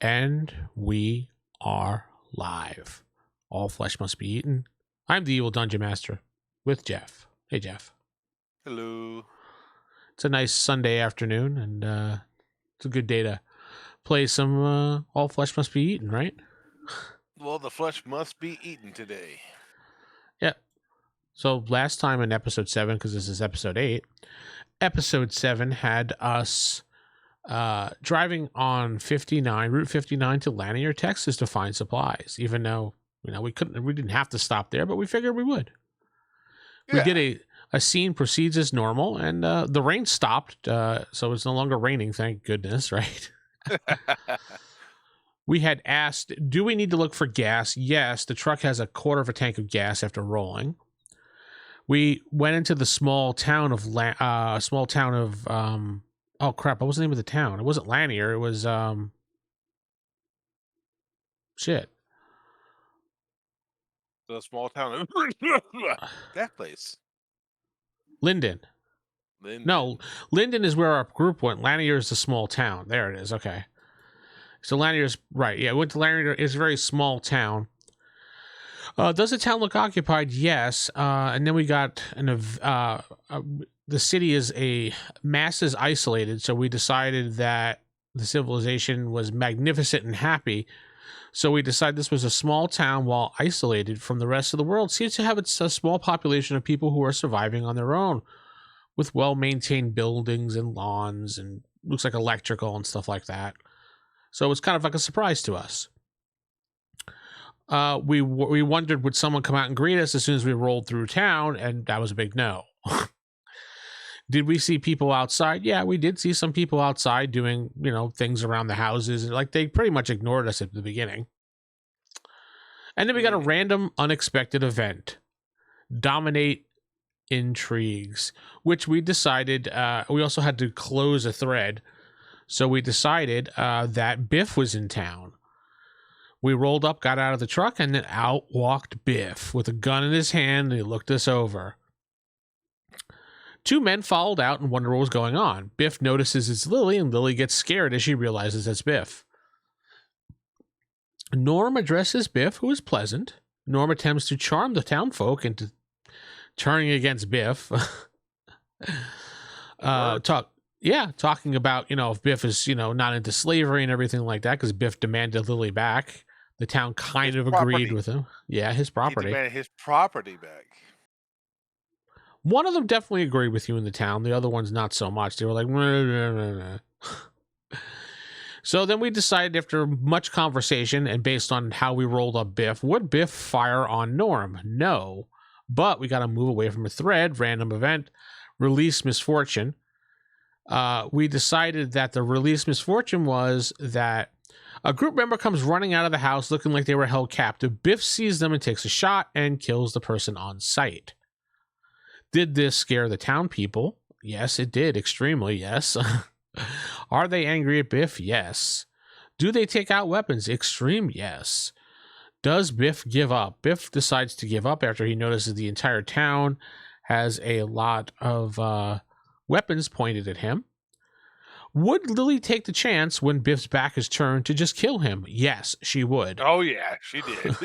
And we are live. All flesh must be eaten. I'm the evil dungeon master with Jeff. Hey, Jeff. Hello. It's a nice Sunday afternoon, and it's a good day to play some All Flesh Must Be Eaten, right? Well, the flesh must be eaten today. Yeah. So last time in episode 7, because this is episode 8, episode 7 had us driving on Route 59 to Lanier, Texas to find supplies, even though, we didn't have to stop there, but we figured we would. Yeah. We did a scene proceeds as normal, and the rain stopped, so it's no longer raining, thank goodness, right? We had asked, do we need to look for gas? Yes, the truck has a quarter of a tank of gas after rolling. We went into the small town of oh crap, what was the name of the town? It wasn't Lanier, it was shit. The small town of that place. Linden. No, Linden is where our group went. Lanier is the small town. There it is. Okay. So Lanier's right. Yeah, we went to Lanier. It's a very small town. Does the town look occupied? Yes. And then we got the city is masses isolated, so we decided that the civilization was magnificent and happy. So we decided this was a small town while isolated from the rest of the world. Seems to have a small population of people who are surviving on their own, with well-maintained buildings and lawns and looks like electrical and stuff like that. So it's kind of like a surprise to us. We wondered, would someone come out and greet us as soon as we rolled through town, and that was a big no. Did we see people outside? Yeah, we did see some people outside doing, things around the houses. Like, they pretty much ignored us at the beginning. And then we got a random, unexpected event. Dominate intrigues, which we decided, we also had to close a thread. So we decided that Biff was in town. We rolled up, got out of the truck, and then out walked Biff with a gun in his hand, and he looked us over. Two men followed out and wondered what was going on. Biff notices it's Lily, and Lily gets scared as she realizes it's Biff. Norm addresses Biff, who is pleasant. Norm attempts to charm the townfolk into turning against Biff. Talking about, if Biff is, not into slavery and everything like that, because Biff demanded Lily back. The town kind of agreed with him. Yeah, his property. He demanded his property back. One of them definitely agreed with you in the town. The other ones not so much. They were like, nah. So then we decided, after much conversation and based on how we rolled up Biff, would Biff fire on Norm? No. But we got to move away from a thread, random event, release misfortune. We decided that the release misfortune was that a group member comes running out of the house looking like they were held captive. Biff sees them and takes a shot and kills the person on sight. Did this scare the town people? Yes, it did. Extremely, yes. Are they angry at Biff? Yes. Do they take out weapons? Extreme, yes. Does Biff give up? Biff decides to give up after he notices the entire town has a lot of weapons pointed at him. Would Lily take the chance when Biff's back is turned to just kill him? Yes, she would. Oh, yeah, she did.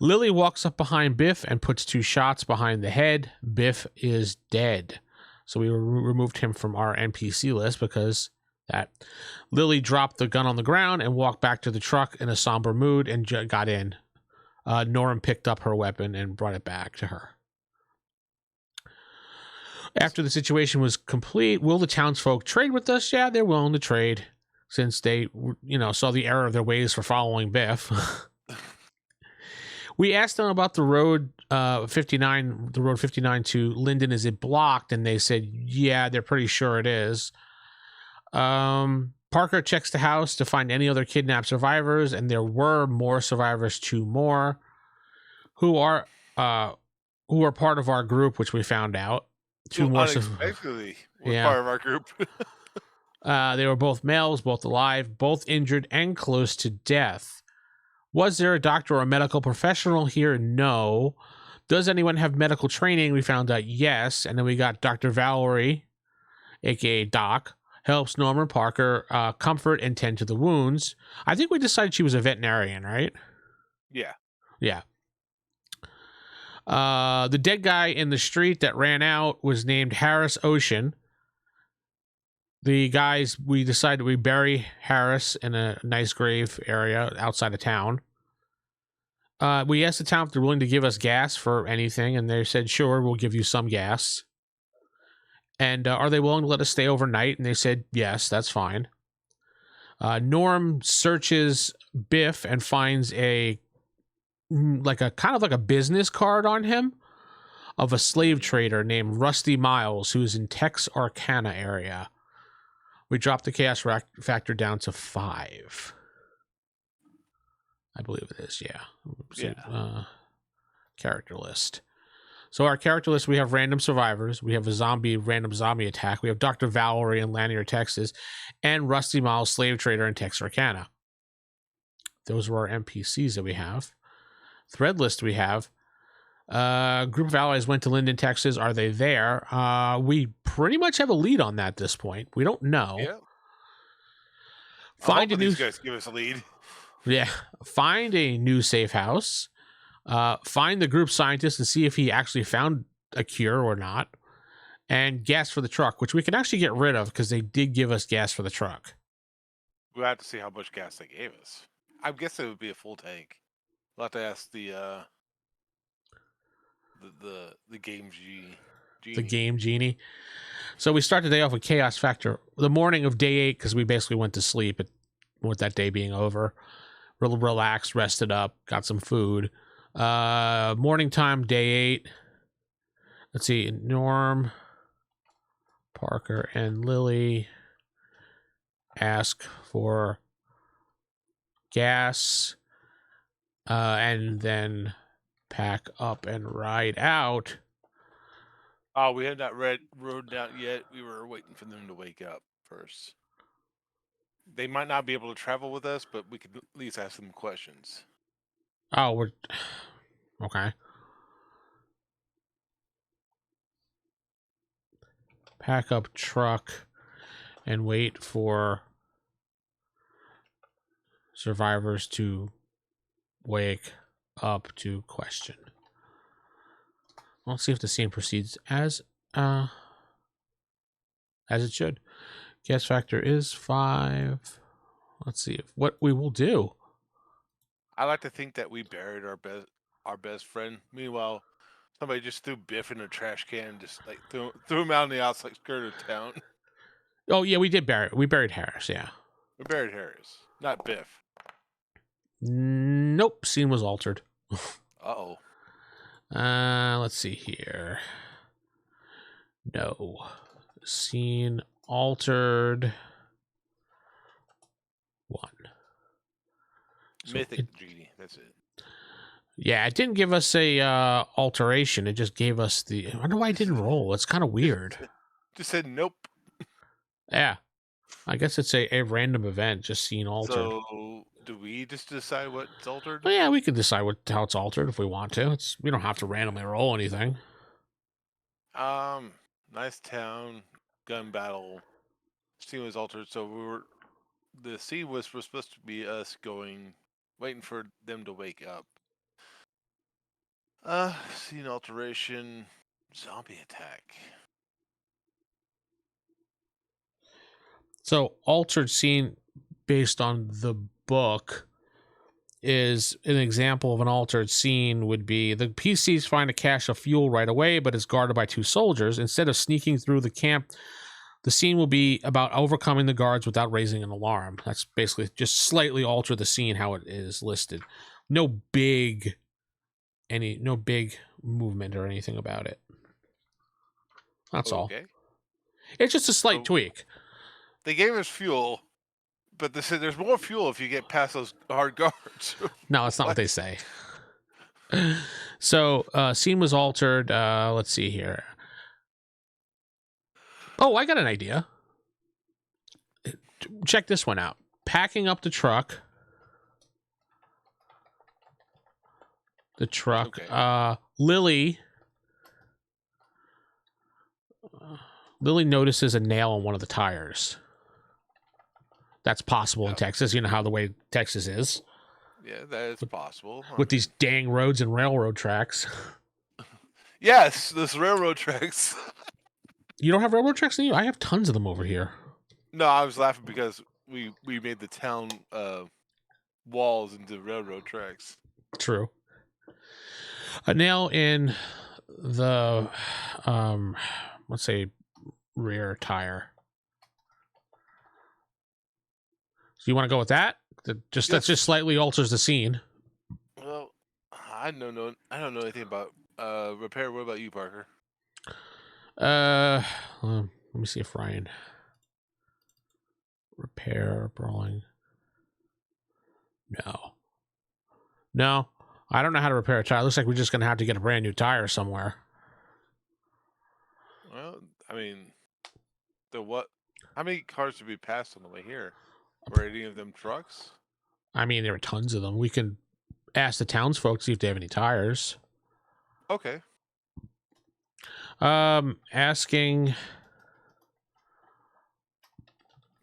Lily walks up behind Biff and puts 2 shots behind the head. Biff is dead. So we removed him from our NPC list because that. Lily dropped the gun on the ground and walked back to the truck in a somber mood and got in. Norm picked up her weapon and brought it back to her. After the situation was complete, will the townsfolk trade with us? Yeah, they're willing to trade since they, saw the error of their ways for following Biff. We asked them about the road 59 to Linden. Is it blocked? And they said, yeah, they're pretty sure it is. Parker checks the house to find any other kidnapped survivors, and there were more survivors, 2 more, who are part of our group, which we found out. 2 more unexpectedly part of our group. They were both males, both alive, both injured and close to death. Was there a doctor or a medical professional here? No. Does anyone have medical training? We found out yes. And then we got Dr. Valerie, aka Doc, helps Norman Parker comfort and tend to the wounds. I think we decided she was a veterinarian, right? Yeah. Yeah. The dead guy in the street that ran out was named Harris Ocean. The guys, we decided we bury Harris in a nice grave area outside of town. We asked the town if they're willing to give us gas for anything, and they said, sure, we'll give you some gas. And are they willing to let us stay overnight? And they said, yes, that's fine. Norm searches Biff and finds a kind of like a business card on him of a slave trader named Rusty Miles, who is in Texarkana area. We dropped the chaos factor down to 5. I believe it is, yeah. Character list. So our character list, we have random survivors. We have a random zombie attack. We have Dr. Valerie in Lanier, Texas, and Rusty Miles, slave trader in Texarkana. Those were our NPCs that we have. Thread list we have. Group of allies went to Linden, Texas. Are they there? We pretty much have a lead on that at this point. We don't know. Yeah. Find a new. These guys give us a lead. Yeah. Find a new safe house. Find the group scientist and see if he actually found a cure or not. And gas for the truck, which we can actually get rid of because they did give us gas for the truck. We'll have to see how much gas they gave us. I guess it would be a full tank. We'll have to ask the game genie. The game genie. So we start the day off with chaos factor. The morning of day 8, because we basically went to sleep with that day being over. Relaxed, rested up, got some food. Morning time, day 8. Let's see, Norm, Parker, and Lily ask for gas, and then pack up and ride out. Oh, we had not rode out yet. We were waiting for them to wake up first. They might not be able to travel with us, but we could at least ask them questions. Oh, we're okay. Pack up truck and wait for survivors to wake up to question. Let's see if the scene proceeds as it should. Gas factor is 5. Let's see what we will do. I like to think that we buried our best friend. Meanwhile, somebody just threw Biff in a trash can, just like threw him out on the outside skirt of town. Oh yeah, we did bury. We buried Harris. Yeah, We buried Harris, not Biff. Nope. Scene was altered. Uh-oh. Let's see here. No. Scene altered. 1. So Mythic genie. That's it. Yeah, it didn't give us a alteration. It just gave us the. I wonder why it didn't roll. It's kind of weird. Just said nope. Yeah, I guess it's a random event. Just scene altered. So do we just decide what's altered? Well, yeah, we can decide how it's altered if we want to. We don't have to randomly roll anything. Nice town, gun battle. Scene was altered, so the scene was supposed to be us waiting for them to wake up. Scene alteration, zombie attack. So altered scene based on the book is an example of an altered scene would be the PCs find a cache of fuel right away, but is guarded by 2 soldiers. Instead of sneaking through the camp, the scene will be about overcoming the guards without raising an alarm. That's basically just slightly alter the scene how it is listed. No big movement or anything about it. That's all. It's just a slight tweak. They gave us fuel, but they said there's more fuel if you get past those hard guards. No, that's not what they say. So, scene was altered. Let's see here. Oh, I got an idea. Check this one out. Packing up the truck. Okay. Lily notices a nail on one of the tires. That's possible in Yeah. Texas. You know how the way Texas is Yeah, that is possible. with these dang roads and railroad tracks. Yes, this railroad tracks. You don't have railroad tracks in you? I have tons of them over here. No, I was laughing because we made the town walls into railroad tracks. True. A nail in the let's say rear tire. So you want to go with that? That just slightly alters the scene. Well, I don't know anything about repair. What about you, Parker? Let me see if Ryan repair brawling. No, I don't know how to repair a tire. Looks like we're just gonna have to get a brand new tire somewhere. Well, I mean, what? How many cars did we pass on the way here? Were any of them trucks? I mean, there are tons of them. We can ask the townsfolk, see if they have any tires. Okay. Asking.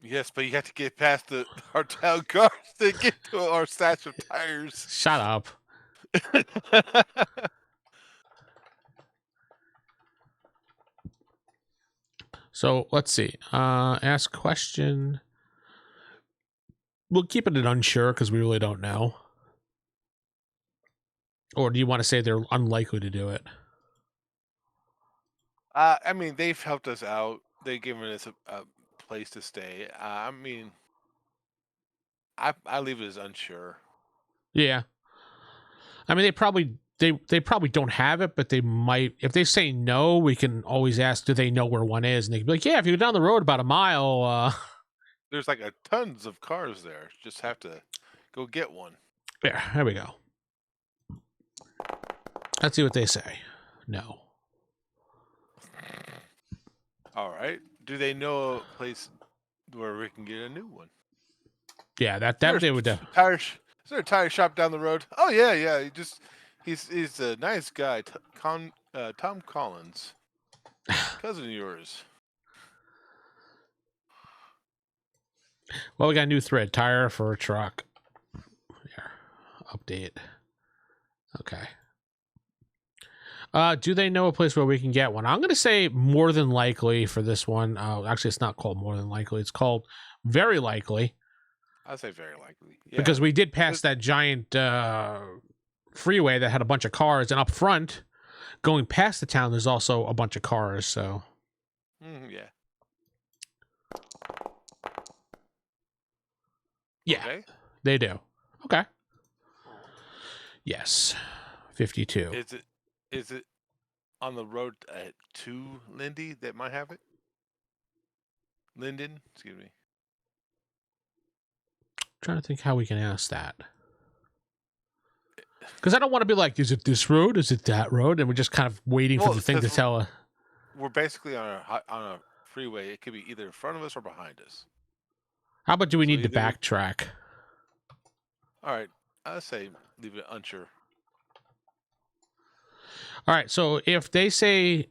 Yes, but you have to get past our town cars to get to our stash of tires. Shut up. So let's see. Ask question. We'll keep it an unsure because we really don't know. Or do you want to say they're unlikely to do it? I mean, they've helped us out. They've given us a place to stay. I mean, I leave it as unsure. Yeah. I mean, they probably don't have it, but they might. If they say no, we can always ask, do they know where one is? And they can be like, yeah, if you go down the road about a mile. There's like tons of cars there. Just have to go get one. There we go. Let's see what they say. No. All right. Do they know a place where we can get a new one? Yeah, that they would. Is there a tire shop down the road? Oh yeah. He's a nice guy. Tom Collins, cousin of yours. Well, we got a new thread. Tire for a truck. Here. Update. Okay. Do they know a place where we can get one? I'm going to say more than likely for this one. Actually, it's not called more than likely. It's called very likely. I'd say very likely. Yeah. Because we did pass that giant freeway that had a bunch of cars. And up front, going past the town, there's also a bunch of cars. So, yeah. Yeah, okay. They do. Okay. Yes. 52. Is it on the road to Lindy that might have it? Linden, excuse me. Trying to think how we can ask that. Because I don't want to be like, is it this road? Is it that road? And we're just kind of waiting for the thing to tell us. We're basically on a freeway. It could be either in front of us or behind us. How about do we need to backtrack? All right. I'd say leave it unsure. All right. So if they say,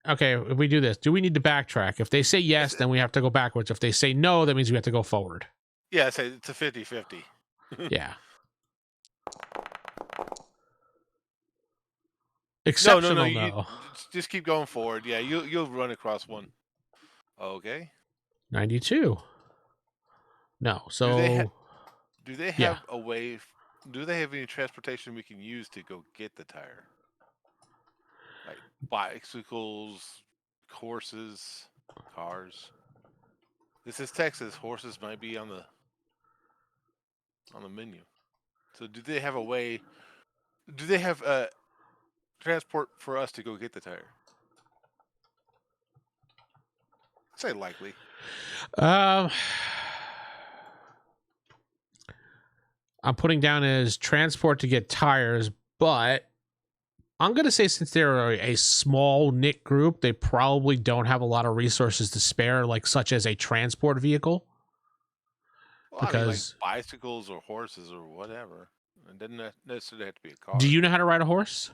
okay, if we do this, do we need to backtrack? If they say yes, then we have to go backwards. If they say no, that means we have to go forward. Yeah, I'd say it's a 50-50. Yeah. Exceptional, no. You just keep going forward. Yeah, you'll run across one. Okay. 92. No. So do they have a way? Do they have any transportation we can use to go get the tire? Like bicycles, horses, cars. This is Texas. Horses might be on the menu. So do they have a way? Do they have transport for us to go get the tire? I'd say likely. I'm putting down as transport to get tires, but I'm going to say since they're a small knit group, they probably don't have a lot of resources to spare, like such as a transport vehicle. Well, because like bicycles or horses or whatever. It doesn't necessarily have to be a car. Do you know how to ride a horse?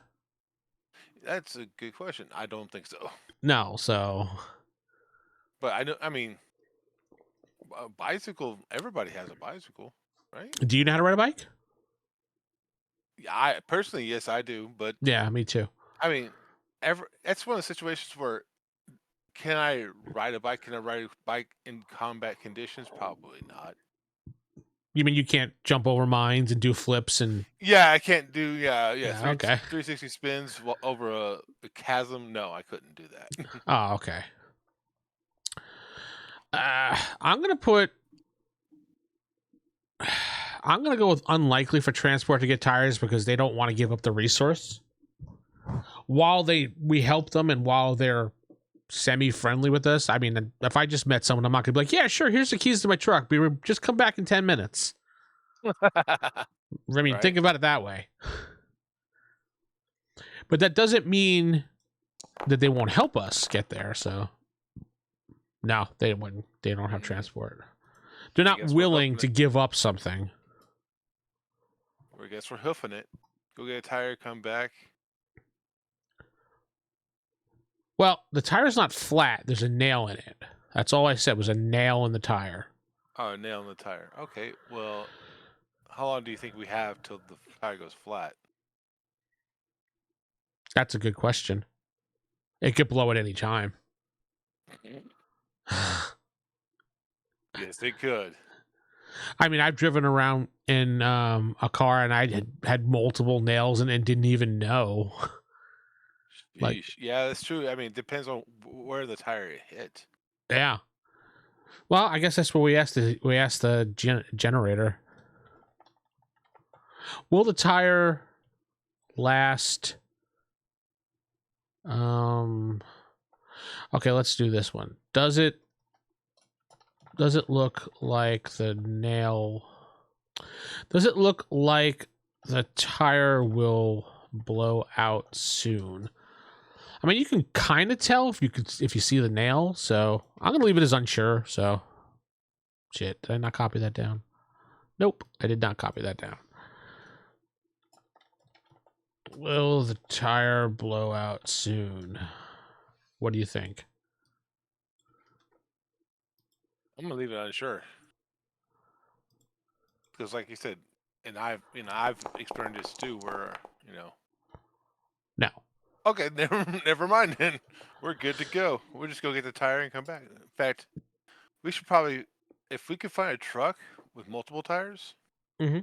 That's a good question. I don't think so. No, so. But I know. I mean, a bicycle. Everybody has a bicycle, right? Do you know how to ride a bike? Yeah, I personally, yes, I do. But Yeah, me too. I mean, that's one of the situations where can I ride a bike? Can I ride a bike in combat conditions? Probably not. You mean you can't jump over mines and do flips and Yeah, I can't do yeah, okay. 360 spins over a chasm. No, I couldn't do that. Oh, okay. I'm gonna put. I'm gonna go with unlikely for transport to get tires because they don't want to give up the resource. While we help them and while they're semi-friendly with us, I mean, if I just met someone, I'm not gonna be like, yeah, sure, here's the keys to my truck. Just come back in 10 minutes. I mean, Right? think about it that way. But that doesn't mean that they won't help us get there. So no, they wouldn't. They don't have transport. They're I not guess we're willing hoofing to it. give up something. I guess we're hoofing it. Go get a tire, come back. Well, the tire's not flat. There's a nail in it. That's all I said was a nail in the tire. Oh, nail in the tire. Okay, well, how long do you think we have till the tire goes flat? That's a good question. It could blow at any time. Yes, it could. I mean, I've driven around in a car and I had multiple nails and didn't even know. Like, Sheesh. Yeah, that's true. I mean, it depends on where the tire hit. yeah. Well, I guess that's what we asked. We asked the generator. Will the tire last? Okay, let's do this one. Does it look like the nail? Does it look like the tire will blow out soon? I mean, you can kind of tell if you see the nail. So I'm gonna leave it as unsure. So, shit, did I not copy that down? Nope, I did not copy that down. Will the tire blow out soon? What do you think? I'm gonna leave it unsure because, like you said, and I've experienced this too, where No. okay, never mind. Then we're good to go. We'll just go get the tire and come back. In fact, we should probably, if we could find a truck with multiple tires, Mm-hmm.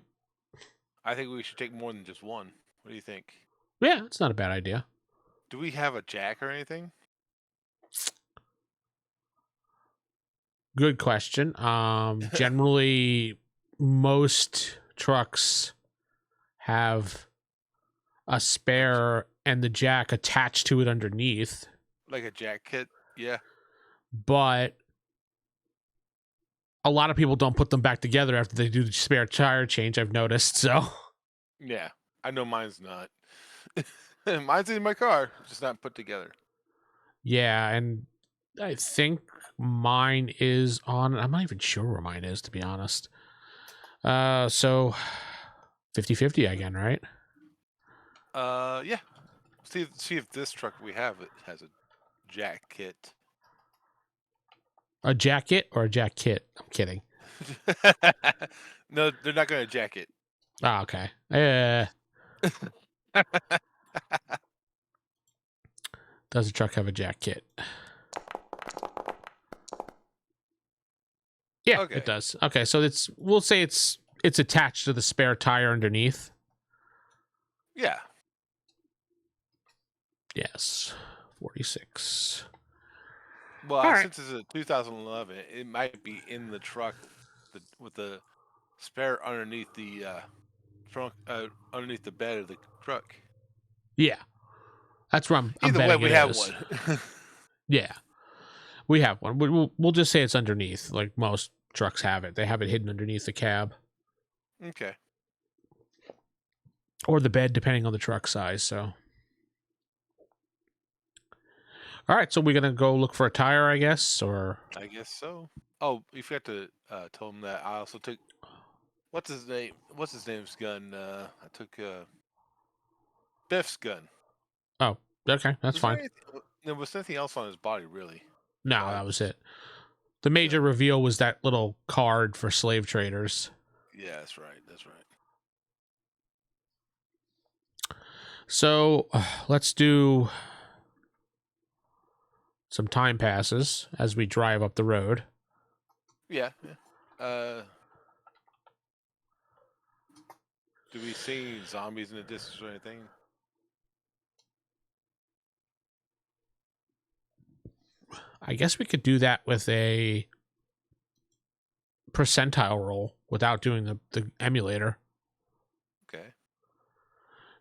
I think we should take more than just one. What do you think? Yeah, it's not a bad idea. Do we have a jack or anything? Good question. Generally, most trucks have a spare and the jack attached to it underneath, Like a jack kit? Yeah. but a lot of people don't put them back together after they do the spare tire change. I've noticed. So Yeah. I know mine's not. Mine's in my car, just not put together. yeah, and I think mine is on. I'm not even sure where mine is, to be honest. So 50-50 again, right? Yeah. See if this truck we have it has a jack kit. A jacket or a jack kit? I'm kidding. No, they're not going to jack it. Oh, okay. Does the truck have a jack kit? Yeah, Okay. it does. Okay, so we'll say it's attached to the spare tire underneath. Yeah. Yes. 46. Well, All right. since it's a 2011, it might be in the truck with the spare underneath the trunk, underneath the bed of the truck. Yeah. That's where I'm Either way, betting we it have is. one. Yeah. We have one. We'll just say it's underneath, like most trucks have it. They have it hidden underneath the cab Okay. or the bed, depending on the truck size. So, all right. So we're gonna go look for a tire, I guess, or I guess so. Oh, you forgot to tell him that I also took what's his name? What's his name's gun? I took Biff's gun. oh, okay, that's Was there fine. anything? There was nothing else on his body, really. No, Right? that was it. The major reveal was that little card for slave traders. Yeah, that's right. That's right. So let's do some time passes as we drive up the road. Yeah. Do we see zombies in the distance or anything? I guess we could do that with a percentile roll without doing the emulator. Okay.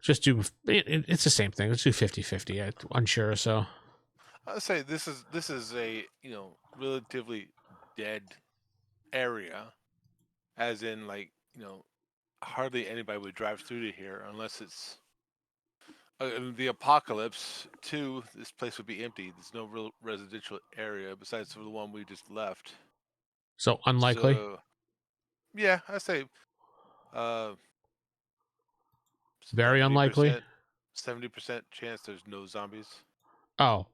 Just do it's the same thing. Let's do 50-50. I'm unsure, so I'd say this is a relatively dead area, as in like hardly anybody would drive through to here unless it's the apocalypse. Too, this place would be empty. There's no real residential area besides for the one we just left. so unlikely. So yeah, I say Very unlikely. 70% chance there's no zombies. Oh,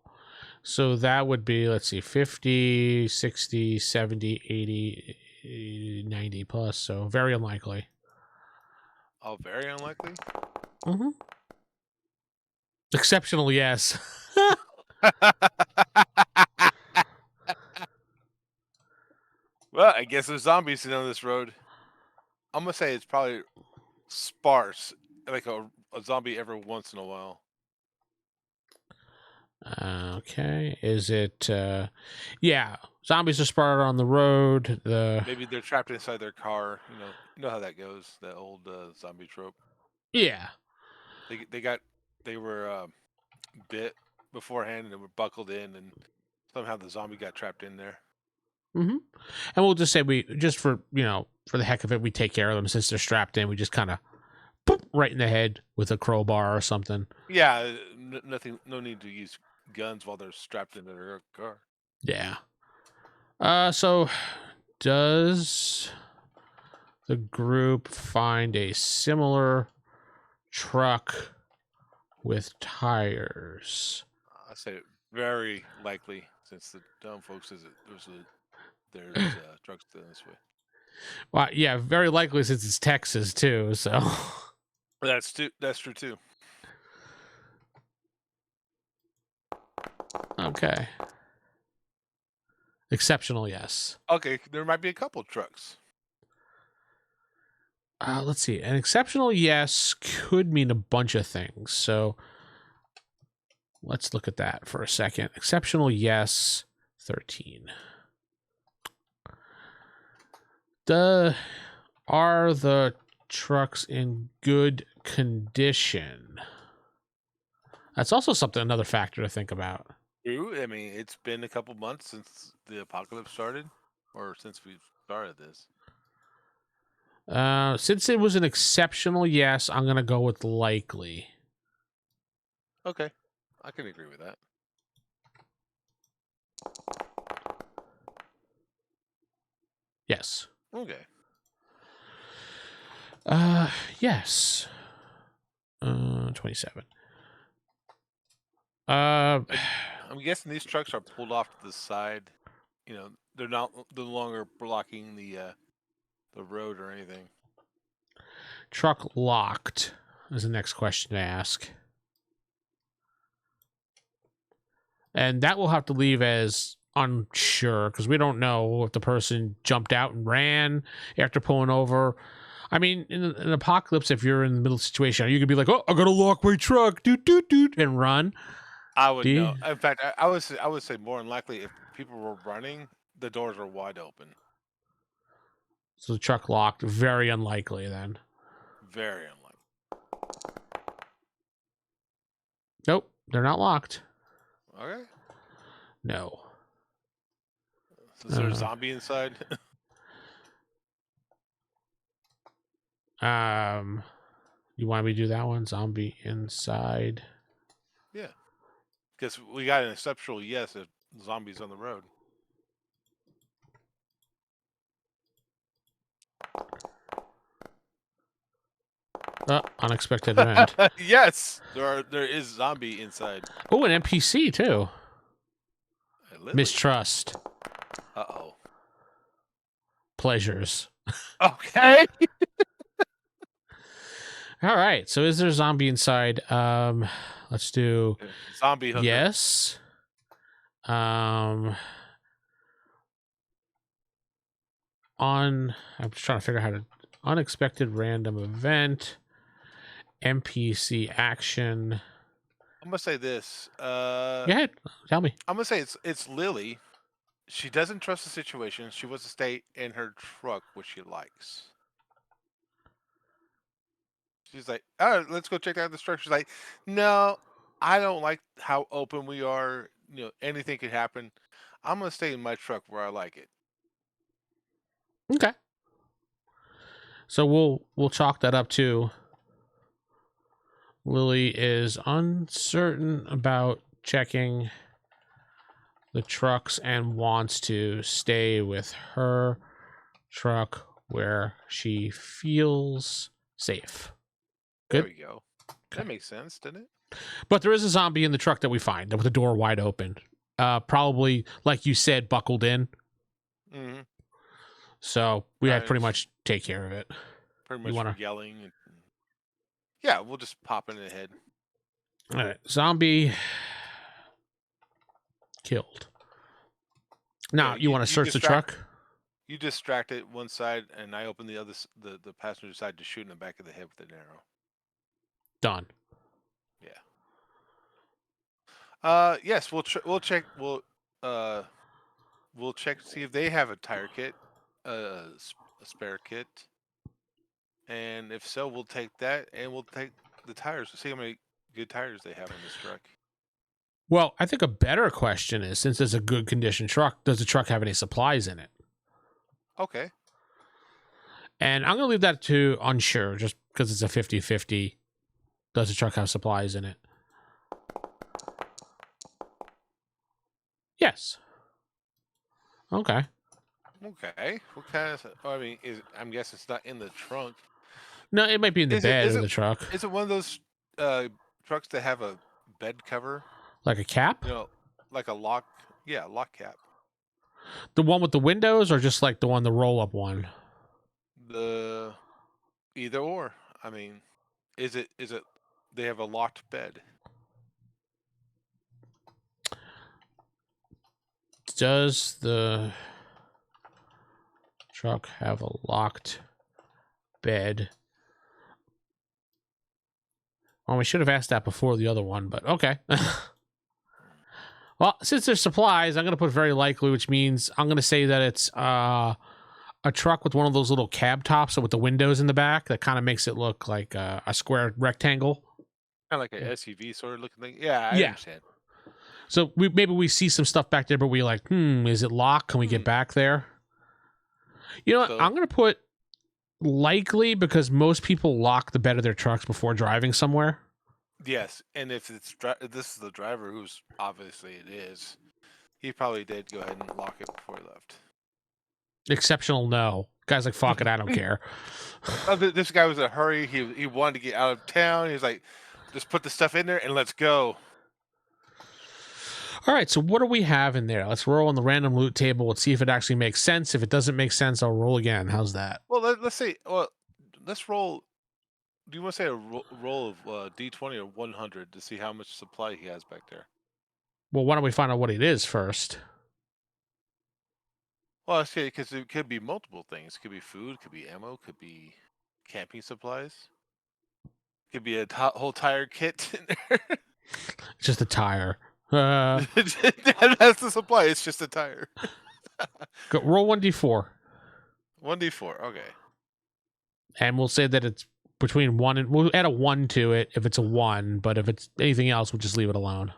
so that would be, let's see, 50, 60, 70, 80, 90 plus. So very unlikely. Oh, very unlikely. Mm-hmm. Exceptional, yes. Well, I guess there's zombies on this road. I'm gonna say it's probably sparse, like a zombie every once in a while. Okay. Is it yeah, zombies are spotted on the road. Maybe they're trapped inside their car. You know how that goes. That old zombie trope. Yeah. They were bit beforehand and they were buckled in, and somehow the zombie got trapped in there. Mm-hmm. And we'll just say we just for the heck of it, we take care of them since they're strapped in. We just kind of right in the head with a crowbar or something. Yeah, nothing. No need to use guns while they're strapped into their car. Yeah. So does the group find a similar truck with tires? I say very likely, since the dumb folks says there's trucks down this way. Well, yeah, very likely since it's Texas too. So That's true too. okay. Exceptional, yes. Okay, there might be a couple trucks. Let's see. An exceptional yes could mean a bunch of things. So let's look at that for a second. Exceptional yes, 13. Are the trucks in good condition? That's also another factor to think about. True. I mean, it's been a couple months since the apocalypse started, or since we've started this. Since it was an exceptional yes, I'm gonna go with likely. Okay, I can agree with that. Yes. Okay. Yes. 27. I'm guessing these trucks are pulled off to the side. They're no longer blocking the road or anything. Truck locked is the next question to ask. And that we'll have to leave as unsure because we don't know if the person jumped out and ran after pulling over. I mean, in an apocalypse, if you're in the middle of the situation, you could be like, "Oh, I gotta lock my truck, doot doot doot," and run. I would know. In fact, I would say more than likely, if people were running, the doors are wide open. So the truck locked. Very unlikely then. Very unlikely. Nope, they're not locked. Okay. No. Is there a zombie inside? You want me to do that one? Zombie inside. Yeah. Because we got an exceptional yes if zombies on the road. Unexpected event. Yes, there is zombie inside. Oh, an NPC too. Literally. Mistrust. Uh-oh. pleasures. Okay. All right. So is there a zombie inside? Let's do Zombie hooker. yes. I'm just trying to figure out how to unexpected random event, NPC action. I'm gonna say this. Go ahead. Tell me. I'm gonna say it's Lily. She doesn't trust the situation. She wants to stay in her truck, which she likes. She's like, all right, let's go check out the truck. She's like, no, I don't like how open we are. You know, anything could happen. I'm gonna stay in my truck where I like it. Okay. So we'll chalk that up too. Lily is uncertain about checking the trucks and wants to stay with her truck where she feels safe. There Good. we go. That makes sense, didn't it? But there is a zombie in the truck that we find with the door wide open. Probably, like you said, buckled in. Mm-hmm. So we had pretty much take care of it. Pretty much yelling. And... Yeah, we'll just pop in the head. All right, zombie killed. Now, you want to search the truck? You distract it one side, and I open the other, the passenger side to shoot in the back of the head with an arrow. Done. Yeah. Yes, we'll check. We'll check to see if they have a tire kit, a spare kit, and if so, we'll take that, and we'll take the tires to see how many good tires they have on this truck. Well, I think a better question is, since it's a good condition truck, does the truck have any supplies in it? Okay. And I'm going to leave that to unsure, just because it's a 50-50. Does the truck have supplies in it? Yes. Okay. Okay. What kind of? I mean, I'm guessing it's not in the trunk. No, it might be in the bed of the truck. Is it one of those trucks that have a bed cover? Like a cap? You know, like a lock. Yeah, lock cap. The one with the windows, or just like the roll-up one? The either or. I mean, is it? They have a locked bed. Does the truck have a locked bed? Well, we should have asked that before the other one, but okay. Well, since there's supplies, I'm going to put very likely, which means I'm going to say that it's a truck with one of those little cab tops with the windows in the back that kind of makes it look like a square rectangle. Kind of like an SUV sort of looking thing. Yeah, I understand. So maybe we see some stuff back there, but we like, is it locked? Can we get back there? You know what? I'm going to put likely, because most people lock the bed of their trucks before driving somewhere. Yes, and if this is the driver, who's obviously it is, he probably did go ahead and lock it before he left. Exceptional no. Guy's like, fuck it, I don't care. This guy was in a hurry. He wanted to get out of town. He was like, just put the stuff in there and let's go. All right, so what do we have in there? Let's roll on the random loot table. Let's see if it actually makes sense. If it doesn't make sense, I'll roll again. How's that? Well, let's see. Well, let's roll. Do you want to say a roll of D20 or 100 to see how much supply he has back there? Well, why don't we find out what it is first? Well, I say because it could be multiple things. It could be food, could be ammo, could be camping supplies. Could be a whole tire kit in there. It's just a tire. That's the supply. It's just a tire. Go, roll 1d4. 1d4. Okay. And we'll say that it's between 1 and... We'll add a 1 to it if it's a 1, but if it's anything else, we'll just leave it alone.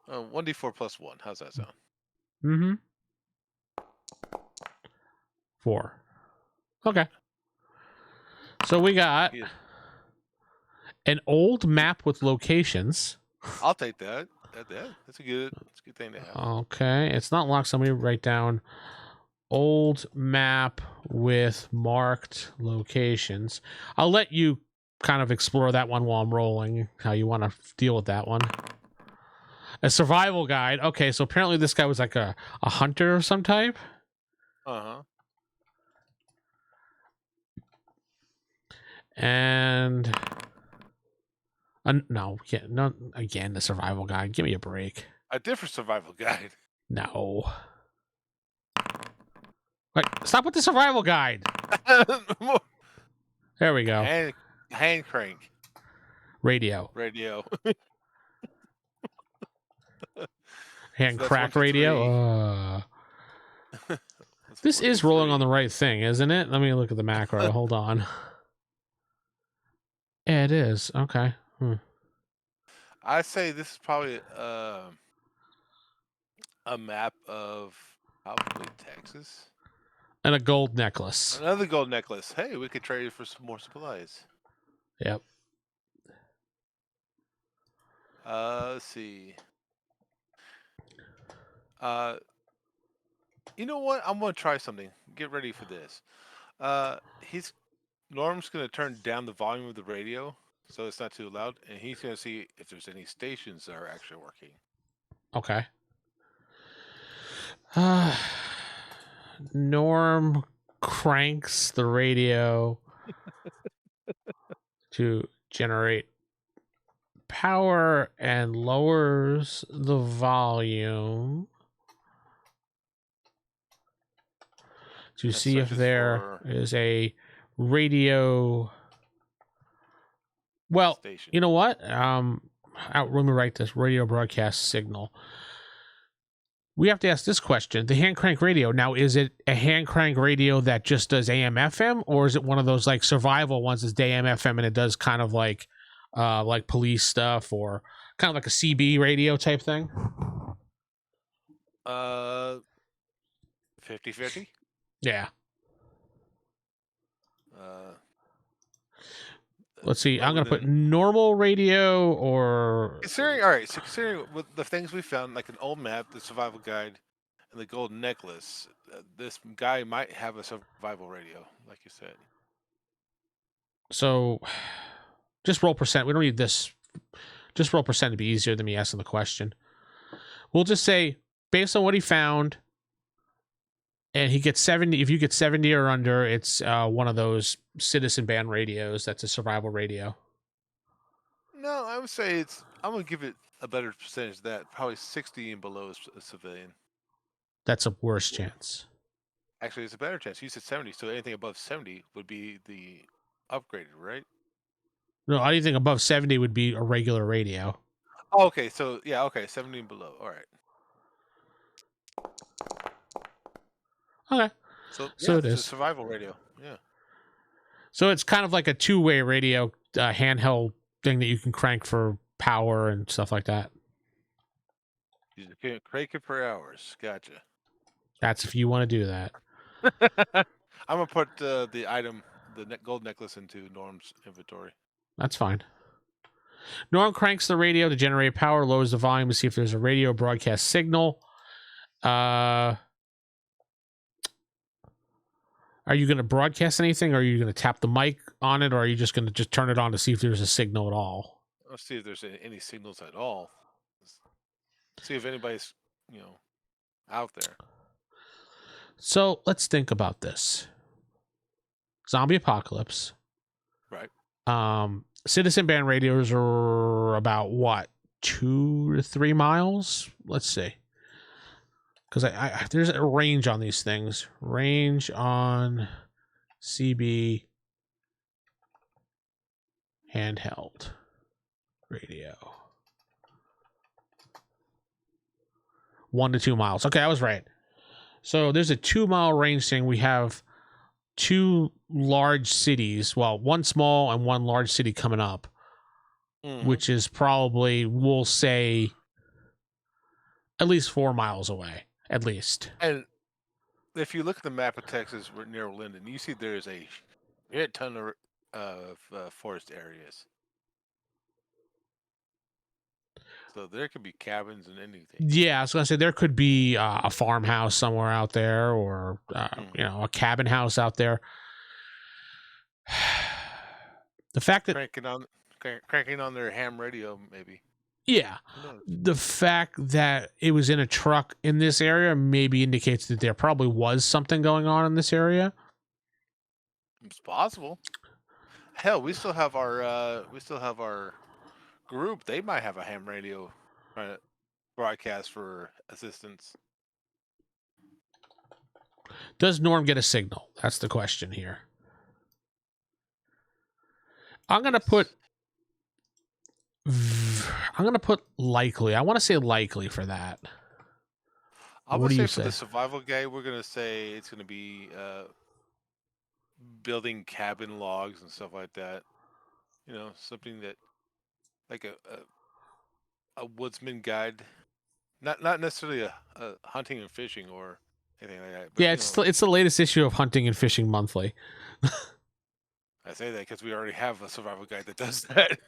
1d4 plus 1. How's that sound? Mm-hmm. 4. Okay. So we got an old map with locations. I'll take that. That's a good thing to have. Okay. It's not locked, so let me write down old map with marked locations. I'll let you kind of explore that one while I'm rolling, how you want to deal with that one. A survival guide. Okay, so apparently this guy was like a hunter of some type. Uh-huh. And no, again, the survival guide. Give me a break. A different survival guide. No. Wait, stop with the survival guide. There we go. Hand crank. Radio. Hand So crack 1, 2, 3. radio. This is rolling on the right thing, isn't it? Let me look at the macro. Hold on. Yeah, it is. Okay. I'd say this is probably a map of probably Texas. And a gold necklace. Another gold necklace. Hey, we could trade it for some more supplies. Yep. Let's see. You know what? I'm gonna try something. Get ready for this. Norm's gonna turn down the volume of the radio so it's not too loud, and he's gonna see if there's any stations that are actually working. Okay. Norm cranks the radio to generate power and lowers the volume to see if there is a radio. Well, station. You know what? Let me write this: radio broadcast signal. We have to ask this question. The hand crank radio, now, is it a hand crank radio that just does AM FM, or is it one of those like survival ones that's AM FM and it does kind of like police stuff, or kind of like a CB radio type thing? 50-50? Yeah. Let's see. I'm going to put normal radio or... Considering with the things we found, like an old map, the survival guide, and the golden necklace, this guy might have a survival radio, like you said. So, just roll percent. We don't need this. Just roll percent to be easier than me asking the question. We'll just say, based on what he found, and he gets 70. If you get 70 or under, it's one of those citizen band radios. That's a survival radio. No, I would say I'm going to give it a better percentage than that. Probably 60 and below is a civilian. That's a worse chance. Actually, it's a better chance. You said 70, so anything above 70 would be the upgraded, right? No, anything above 70 would be a regular radio. Oh, okay, so, yeah, okay, 70 and below. All right. Okay. So it is a survival radio. Yeah. So it's kind of like a two-way radio, handheld thing that you can crank for power and stuff like that. You can crank it for hours. Gotcha. That's if you want to do that. I'm gonna put the item, the gold necklace, into Norm's inventory. That's fine. Norm cranks the radio to generate power, lowers the volume to see if there's a radio broadcast signal. Are you going to broadcast anything, or are you going to tap the mic on it, or are you just going to just turn it on to see if there's a signal at all? Let's see if there's any signals at all. See if anybody's, out there. So let's think about this. Zombie apocalypse. Right. Citizen band radios are about what, 2 to 3 miles? Let's see. Because there's a range on these things. Range on CB handheld radio. 1 to 2 miles. Okay, I was right. So there's a 2-mile range thing. We have 2 large cities. Well, 1 small and 1 large city coming up. Mm-hmm. Which is probably, we'll say, at least 4 miles away. At least. And if you look at the map of Texas near Linden, you see there's a ton of forest areas. So there could be cabins and anything. Yeah, I was gonna say there could be a farmhouse somewhere out there, or a cabin house out there. The fact that cranking on their ham radio, maybe. Yeah, the fact that it was in a truck in this area maybe indicates that there probably was something going on in this area. It's possible. Hell, we still have our group. They might have a ham radio trying to broadcast for assistance. Does Norm get a signal? That's the question here. I'm gonna put. I'm gonna put likely. I want to say likely for that. I'm What gonna do you say for say? the survival guy, we're gonna say it's gonna be building cabin logs and stuff like that. Something that like a woodsman guide, not necessarily a hunting and fishing or anything like that. But Yeah, it's the latest issue of Hunting and Fishing Monthly. I say that because we already have a survival guide that does that.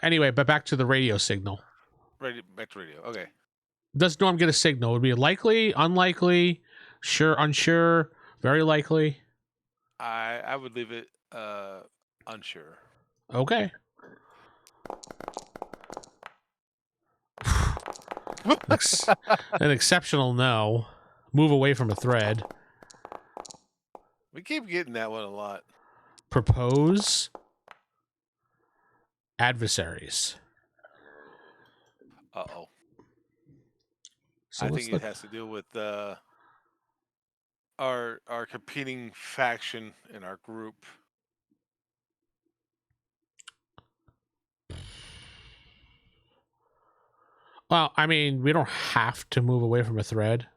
Anyway, but back to the radio signal. Ready, back to radio. Okay. Does Norm get a signal? Would it be likely, unlikely, sure, unsure, very likely? I would leave it unsure. Okay. An exceptional no. Move away from a thread. We keep getting that one a lot. Propose adversaries. Uh-oh. So I think it has to deal with our competing faction in our group. Well, I mean, we don't have to move away from a thread.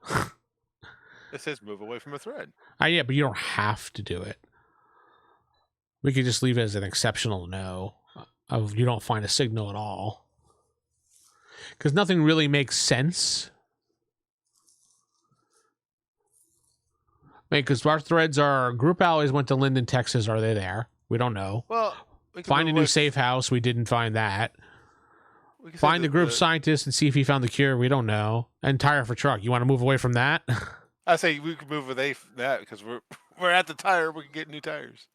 It says move away from a thread. Yeah, but you don't have to do it. We could just leave it as an exceptional no. Of you don't find a signal at all. Because nothing really makes sense. I mean, because our threads are group allies went to Linden, Texas. Are they there? We don't know. Well, Find a new safe house. We didn't find that. Find the group scientist and see if he found the cure. We don't know. And tire for truck. You want to move away from that? I say we could move with that because we're at the tire. We can get new tires.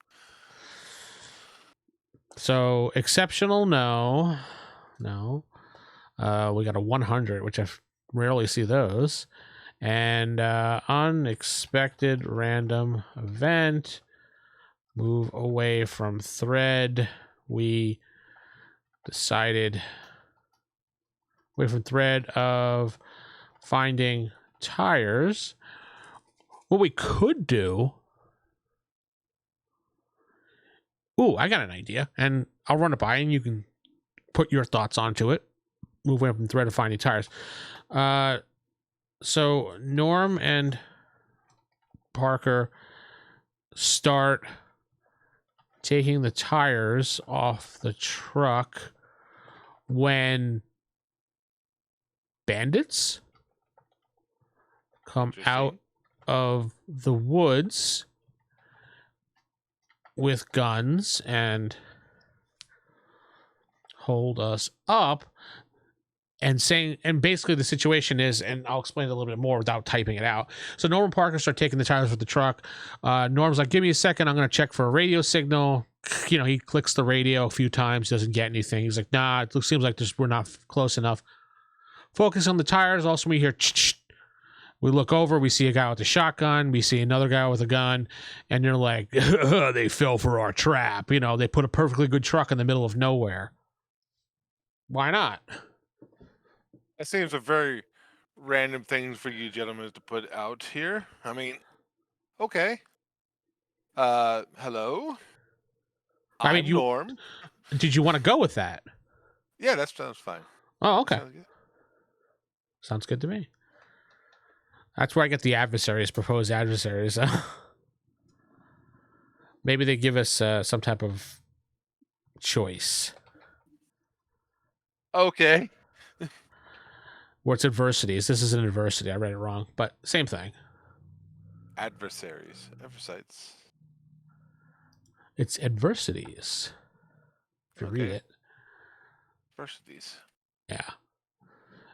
So exceptional, no. We got a 100, which I rarely see those. And unexpected random event. Move away from thread. We decided away from thread of finding tires. What we could do. Ooh, I got an idea, and I'll run it by, and you can put your thoughts onto it. Move away from thread of finding tires. So Norm and Parker start taking the tires off the truck when bandits come out of the woods with guns and hold us up. And basically the situation is, and I'll explain it a little bit more without typing it out. So Norm and Parker start taking the tires with the truck. Norm's like, give me a second. I'm going to check for a radio signal. He clicks the radio a few times, doesn't get anything. He's like, nah, it seems like we're not close enough. Focus on the tires. Also, we hear, ch-ch-ch. We look over, we see a guy with a shotgun. We see another guy with a gun. And they're like, they fell for our trap. They put a perfectly good truck in the middle of nowhere. Why not? That seems a very random thing for you gentlemen to put out here. I mean, okay. Hello? I'm Norm. Did you want to go with that? Yeah, that sounds fine. Oh, okay. Sounds good to me. That's where I get the adversaries, proposed adversaries. Maybe they give us some type of choice. Okay. Where it's adversities. This is an adversity. I read it wrong, but same thing. Adversaries. Adversites. It's adversities. If you read it. Adversities. Yeah.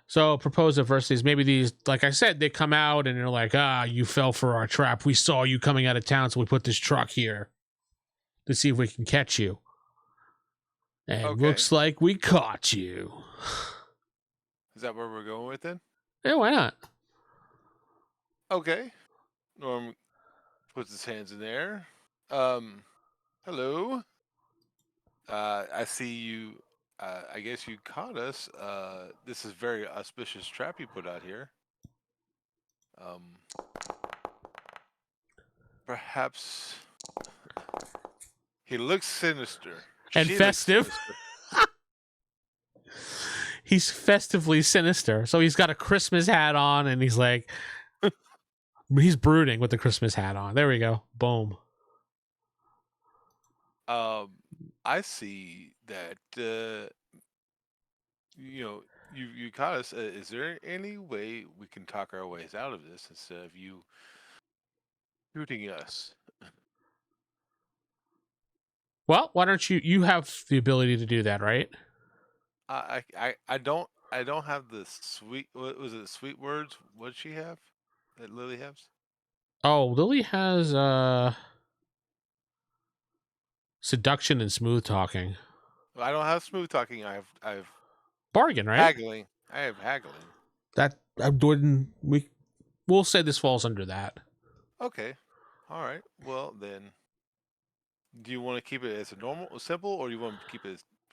So proposed adversities. Maybe these, like I said, they come out and they're like, you fell for our trap. We saw you coming out of town, so we put this truck here to see if we can catch you. And looks like we caught you. Is that where we're going with then? Yeah, why not? Okay. Norm puts his hands in there. Hello. I see you. I guess you caught us. This is very auspicious trap you put out here. Um, Perhaps he looks sinister. And She looks festive. sinister. He's festively sinister. So he's got a Christmas hat on, and he's like, he's brooding with the Christmas hat on. There we go. Boom. I see that. You caught us. Is there any way we can talk our ways out of this instead of you shooting us? Well, why don't you have the ability to do that, right? I don't have the sweet. What was it? Sweet words. What did she have? That Lily has. Oh, Lily has seduction and smooth talking. Well, I don't have smooth talking. I have Bargain, right? haggling. I have haggling. That I wouldn't. We'll say this falls under that. Okay. All right. Well then, do you want to keep it as a normal, simple, or do you want to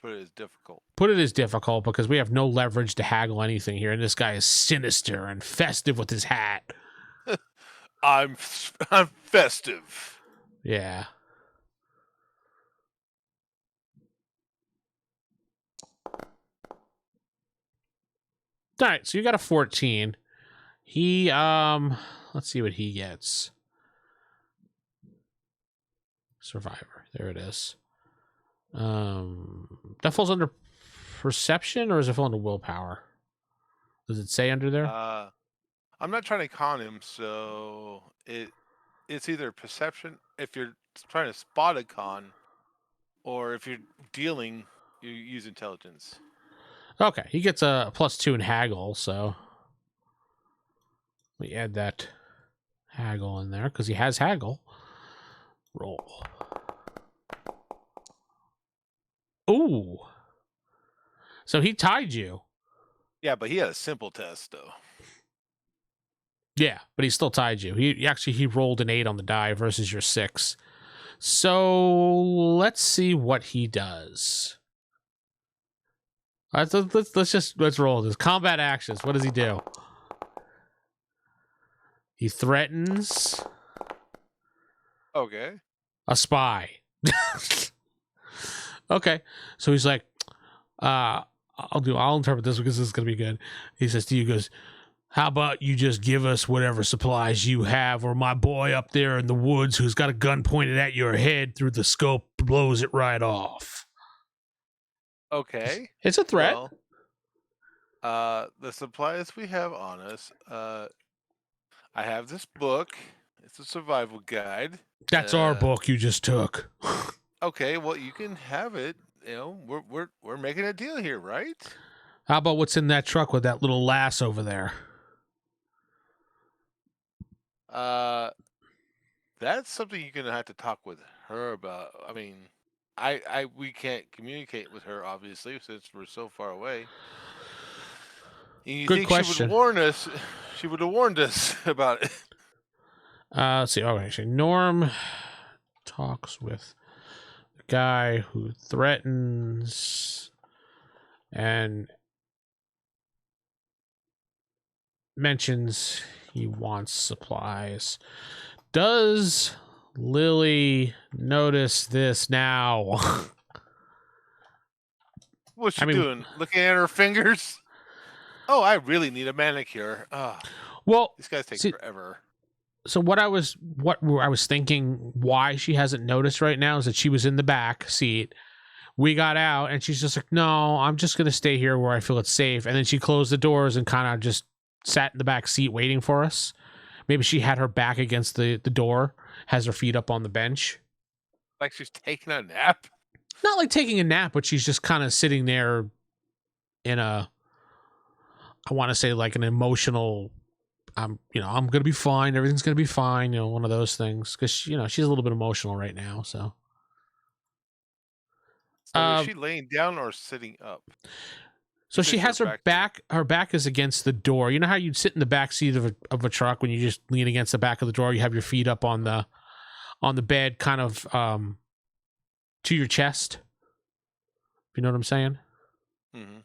put it as difficult? Put it as difficult because we have no leverage to haggle anything here, and this guy is sinister and festive with his hat. I'm festive. Yeah. All right, so you got a 14. He let's see what he gets. Survivor. There it is. That falls under perception, or does it fall under willpower? Does it say under there? I'm not trying to con him, so it's either perception if you're trying to spot a con, or if you're dealing, you use intelligence. Okay, he gets a +2 in haggle, so we add that haggle in there because he has haggle. Roll. Ooh. So he tied you. Yeah, but he had a simple test though. Yeah, but he still tied you. He rolled an 8 on the die versus your 6. So let's see what he does. Let's roll this. Combat actions. What does he do? He threatens Okay. a spy. Okay. So he's like, I'll interpret this because this is gonna be good. He says to you, goes, how about you just give us whatever supplies you have, or my boy up there in the woods who's got a gun pointed at your head through the scope blows it right off. Okay. It's a threat. Well, the supplies we have on us, I have this book. It's a survival guide. That's our book you just took. Okay, well you can have it. You know, we're making a deal here, right? How about what's in that truck with that little lass over there? That's something you're gonna have to talk with her about. I mean, we can't communicate with her obviously since we're so far away. And you Good think question. she would warn us? She would have warned us about it. Let's see. Oh, actually, Norm talks with the guy who threatens and mentions he wants supplies. Does Lily notice this now? What's she doing? Looking at her fingers? Oh, I really need a manicure. Well, these guys take forever. So what I was thinking, why she hasn't noticed right now is that she was in the back seat. We got out, and she's just like, "No, I'm just gonna stay here where I feel it's safe." And then she closed the doors and kind of just sat in the back seat waiting for us. Maybe she had her back against the door, has her feet up on the bench, like she's taking a nap. Not like taking a nap, but she's just kind of sitting there in a, I want to say like an emotional, I'm gonna be fine, everything's gonna be fine, one of those things, because she's a little bit emotional right now. So is she laying down or sitting up? So she has her back is against the door. You know how you'd sit in the back seat of a truck when you just lean against the back of the door, you have your feet up on the bed, kind of to your chest. If you know what I'm saying. Mm-hmm.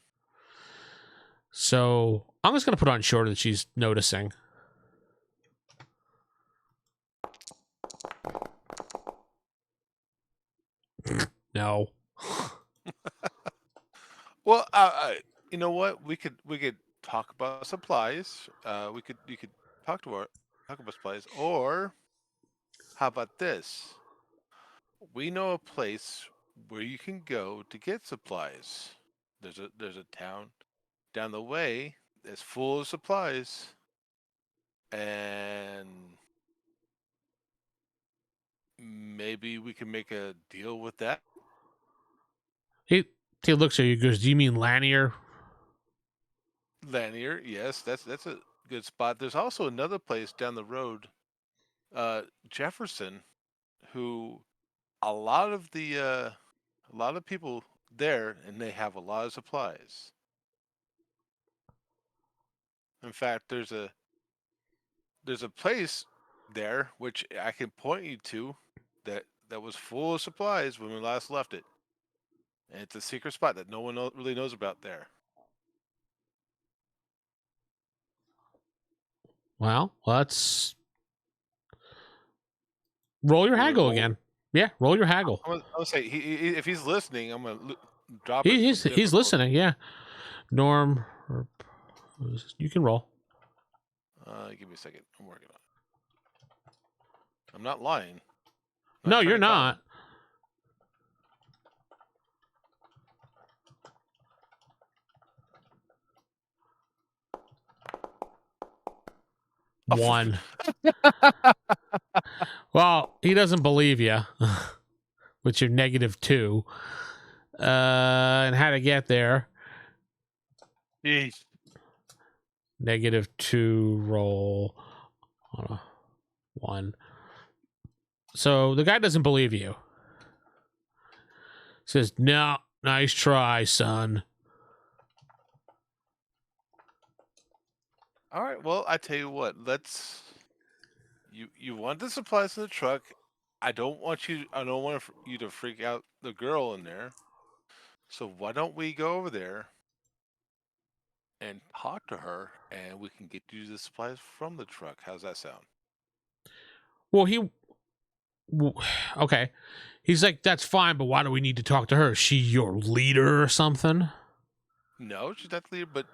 So I'm just gonna put on shorter that she's noticing. No. Well, you know what? We could talk about supplies. You could talk about supplies, or how about this? We know a place where you can go to get supplies. There's a town down the way that's full of supplies, and maybe we can make a deal with that. He looks at you. Goes, "Do you mean Lanier?" Lanier, yes, that's a good spot. There's also another place down the road, Jefferson, who a lot of people there, and they have a lot of supplies. In fact, there's a place there which I can point you to that was full of supplies when we last left it, and it's a secret spot that no one really knows about there. Well, let's roll your You want to haggle roll? again. Yeah, roll your haggle. I'm gonna say if he's listening, I'm gonna drop it He's from he's difficult. listening. Yeah, Norm, you can roll. Give me a second. I'm working on it. I'm not lying. I'm not No, trying you're to con him. not. One. Well, he doesn't believe you, with your -2. And how to get there? Jeez. -2 roll. Hold on. 1. So the guy doesn't believe you. Says, "No, nice try, son." All right. Well, I tell you what. Let's. You want the supplies in the truck. I don't want you. I don't want you to freak out the girl in there. So why don't we go over there and talk to her, and we can get you the supplies from the truck? How's that sound? Well, okay. He's like, "That's fine, but why do we need to talk to her? Is she your leader or something?" No, she's not the leader, but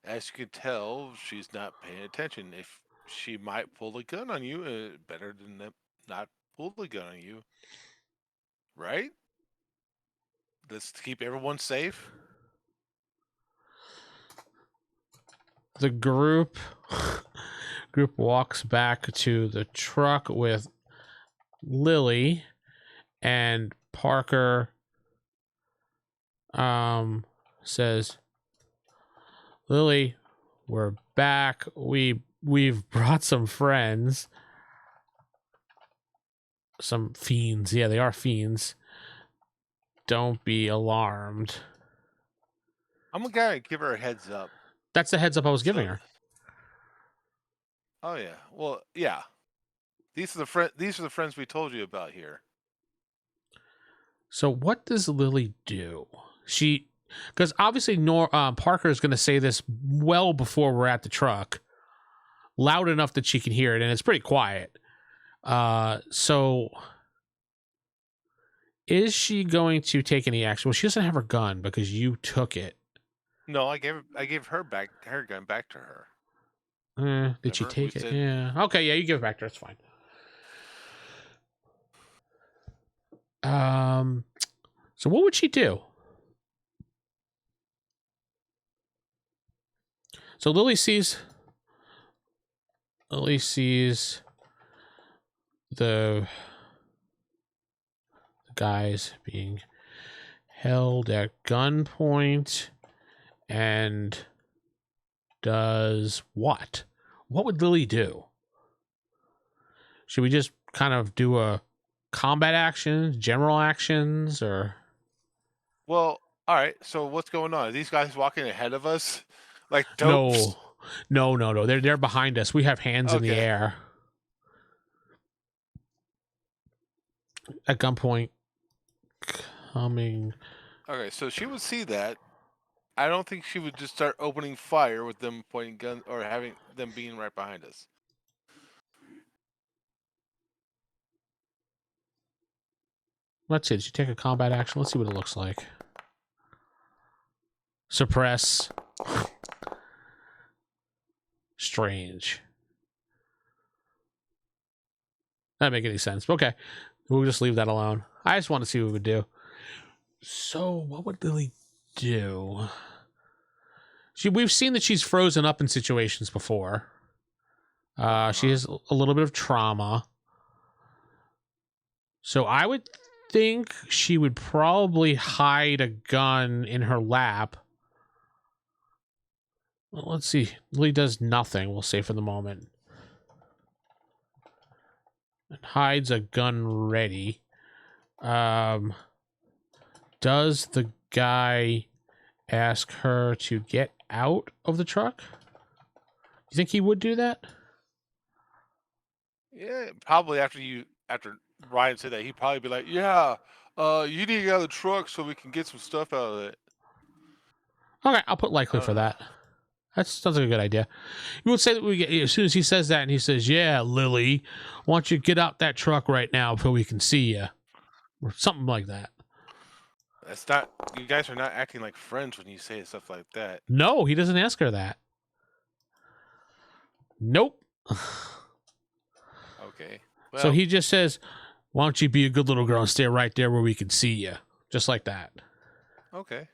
as you can tell, she's not paying attention. If she might pull a gun on you, better than not pull the gun on you, right? Let's keep everyone safe. The group walks back to the truck with Lily, and Parker says, "Lily, we're back. We've brought some friends. Some fiends. Yeah, they are fiends. Don't be alarmed." I'm gonna give her a heads up. That's the heads up I was giving So, her. oh yeah, well yeah. These are the friends we told you about here. So what does Lily do? Because obviously Parker is going to say this well before we're at the truck, loud enough that she can hear it, and it's pretty quiet. So is she going to take any action? Well, she doesn't have her gun because you took it. No, I gave her gun back to her. Did she Remember? We take it? said Yeah. Okay, yeah, you give it back to her. It's fine. So what would she do? So Lily sees the guys being held at gunpoint and does what? What would Lily do? Should we just kind of do a combat actions, general actions, or well, all right. So what's going on? Are these guys walking ahead of us, like no? dopes? No. They're behind us. We have hands in the Okay. air at gunpoint. Coming. Okay, so she would see that. I don't think she would just start opening fire with them pointing guns or having them being right behind us. Let's see. Did you take a combat action? Let's see what it looks like. Suppress. Strange. That doesn't make any sense. Okay. We'll just leave that alone. I just want to see what we would do. So, what would Lily do? We've seen that she's frozen up in situations before. She has a little bit of trauma. So I would think she would probably hide a gun in her lap. Well, let's see. Lily does nothing, we'll say for the moment. And hides a gun ready. Does the guy ask her to get out of the truck? You think he would do that? Yeah, probably after Ryan said that, he'd probably be like, "Yeah, you need to get out of the truck so we can get some stuff out of it." Okay, I'll put likely for that. That sounds like a good idea. You would say that we get as soon as he says that and he says, "Yeah, Lily, why don't you get out that truck right now before we can see you," or something like that. That's not. You guys are not acting like friends when you say stuff like that. No, he doesn't ask her that. Nope. Okay. Well, So he just says, "Why don't you be a good little girl and stay right there where we can see you," just like that. okay.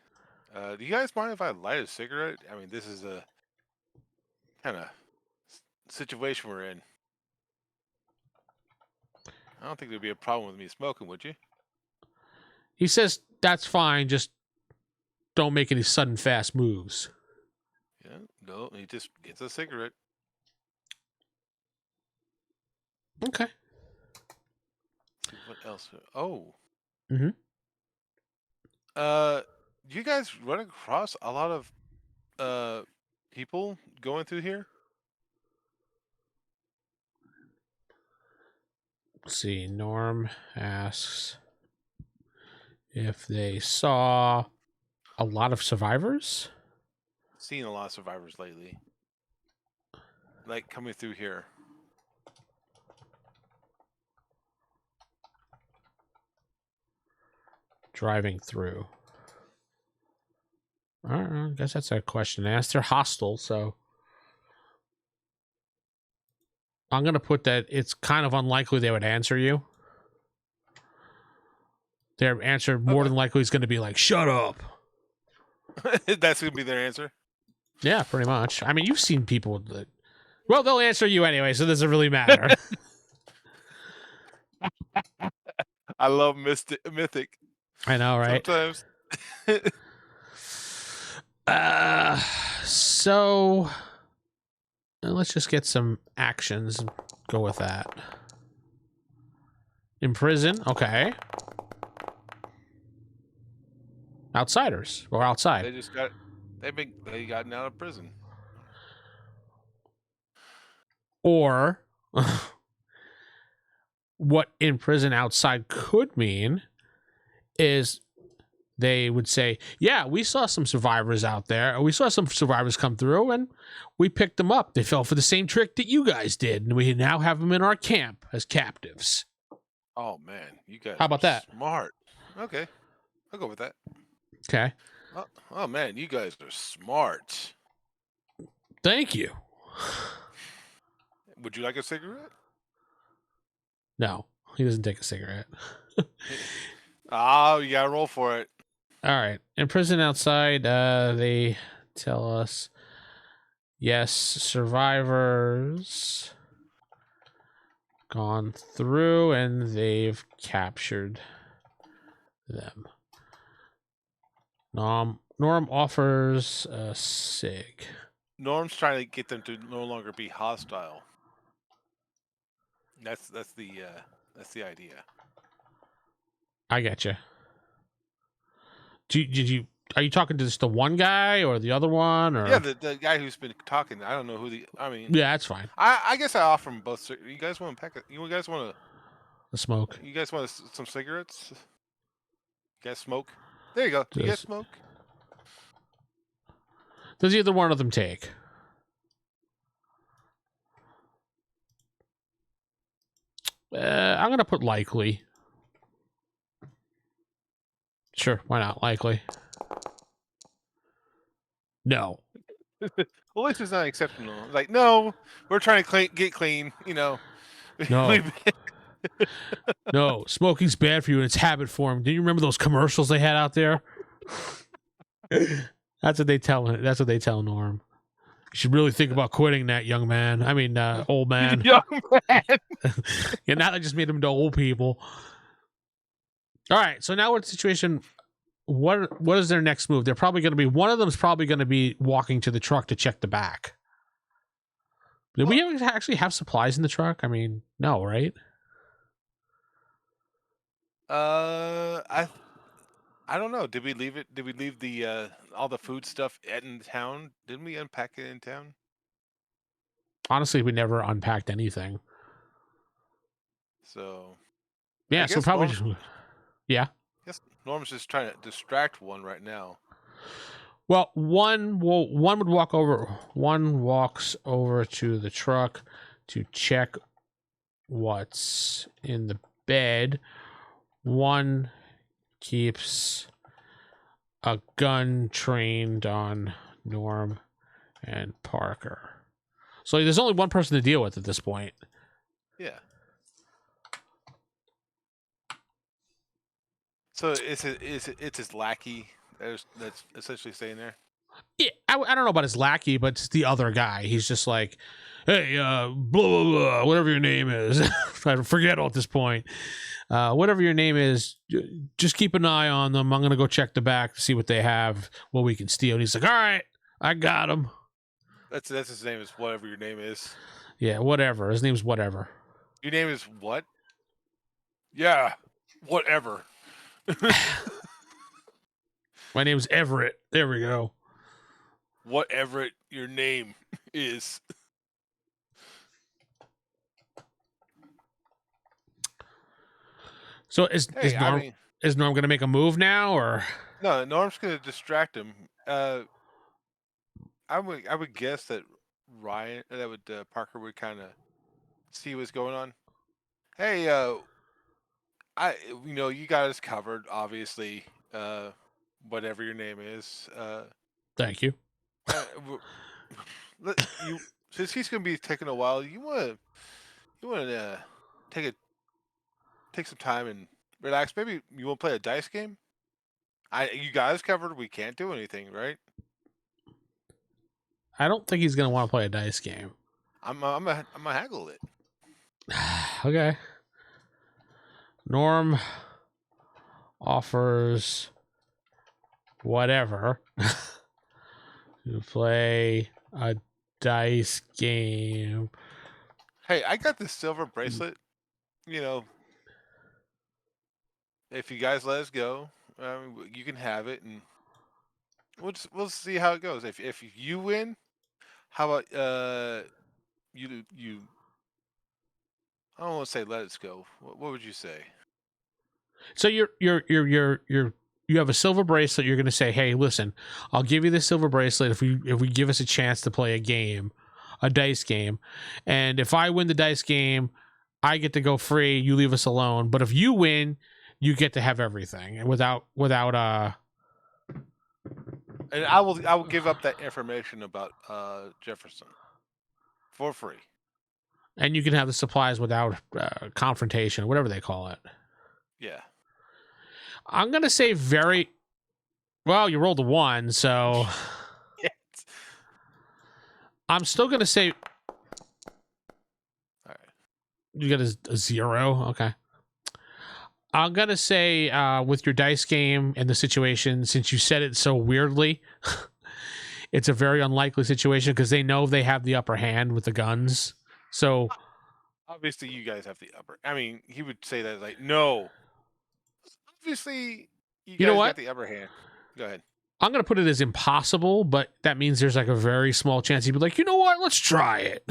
Do you guys mind if I light a cigarette? I mean, this is a kind of situation we're in. I don't think there'd be a problem with me smoking, would you? He says, "That's fine. Just don't make any sudden fast moves." Yeah. No, he just gets a cigarette. Okay. See what else? Oh. Mhm. You guys run across a lot of people going through here? Let's see. Norm asks if they saw a lot of survivors. Seen a lot of survivors lately. Like coming through here. Driving through. I don't know. I guess that's a question asked. They're hostile, so I'm going to put that it's kind of unlikely they would answer you. Their answer more than likely is going to be like, "Shut up." That's gonna be their answer. Yeah, pretty much. I mean, you've seen people that. Well, they'll answer you anyway, so it doesn't really matter. I love Mythic. I know, right? Sometimes. Uh, so let's just get some actions and go with that. Imprison, okay. Outsiders or outside. They gotten out of prison. Or what in prison outside could mean is they would say, "Yeah, we saw some survivors out there. We saw some survivors come through and we picked them up. They fell for the same trick that you guys did, and we now have them in our camp as captives." Oh man, you guys How about that? smart. Okay. I'll go with that. Okay. Oh man, you guys are smart. Thank you. Would you like a cigarette? No, he doesn't take a cigarette. Oh, you gotta roll for it. All right. In prison outside, they tell us, yes, survivors gone through and they've captured them. Norm offers a cig. Norm's trying to get them to no longer be hostile. That's the idea. I get you. Did you? Are you talking to just the one guy or the other one? Or Yeah, the guy who's been talking. I don't know who the. I mean, yeah, that's fine. I guess I offer them both. You guys want to pack? You guys want to? The smoke. You guys want some cigarettes? You guys smoke? There you go. You guys Does smoke? either one of them take? I'm gonna put likely. Sure, why not? Likely. No. Well, this is not exceptional. Like, no, we're trying to get clean. You know. No. No, smoking's bad for you and it's habit form. Do you remember those commercials they had out there? That's what they tell. That's what they tell Norm. You should really think about quitting that, young man. I mean, old man. Young man. Yeah, now they just made them into old people. All right, so now we're in the situation. What is their next move? They're probably going to be, one of them is probably going to be walking to the truck to check the back. Did we actually have supplies in the truck? I mean, no, right? I don't know. Did we leave it? Did we leave the all the food stuff in town? Didn't we unpack it in town? Honestly, we never unpacked anything. So Yeah, so probably Norm's, just, yeah. I guess Norm's just trying to distract one right now. Well, one would walk over. One walks over to the truck to check what's in the bed. One keeps a gun trained on Norm and Parker. So there's only one person to deal with at this point. Yeah. So it's his lackey that's essentially staying there. Yeah, I don't know about his lackey, but it's the other guy. He's just like, hey, blah, blah, blah, whatever your name is. I forget at this point. Whatever your name is, just keep an eye on them. I'm going to go check the back to see what they have, what we can steal. And he's like, all right, I got him. That's his name is whatever your name is. Yeah, whatever. His name's whatever. Your name is what? Yeah, whatever. My name's Everett. There we go. Whatever your name is. So is Norm going to make a move now, or no? Norm's going to distract him. I would guess that Parker would kind of see what's going on. Hey, you got us covered, obviously. Whatever your name is. Thank you. Since he's going to be taking a while, you want to take some time and relax. Maybe you want to play a dice game. You guys covered. We can't do anything, right? I don't think he's going to want to play a dice game. I'm gonna haggle it. Okay. Norm offers whatever to play a dice game. Hey, I got this silver bracelet. You know, if you guys let us go, you can have it, and we'll see how it goes. If you win, how about you? I don't want to say let us go. What would you say? So you have a silver bracelet. You're going to say, hey, listen, I'll give you this silver bracelet if we give us a chance to play a dice game, and if I win the dice game, I get to go free. You leave us alone. But if you win, you get to have everything, and without. And I will give up that information about Jefferson for free. And you can have the supplies without confrontation, whatever they call it. Yeah. I'm going to say well, you rolled a 1, so I'm still going to say, all right. You got a 0. Okay. I'm going to say with your dice game and the situation, since you said it so weirdly, it's a very unlikely situation because they know they have the upper hand with the guns. So obviously you guys have the upper. I mean, he would say that like, no. Obviously you guys got the upper hand. Go ahead. I'm going to put it as impossible, but that means there's like a very small chance he'd be like, you know what? Let's try it.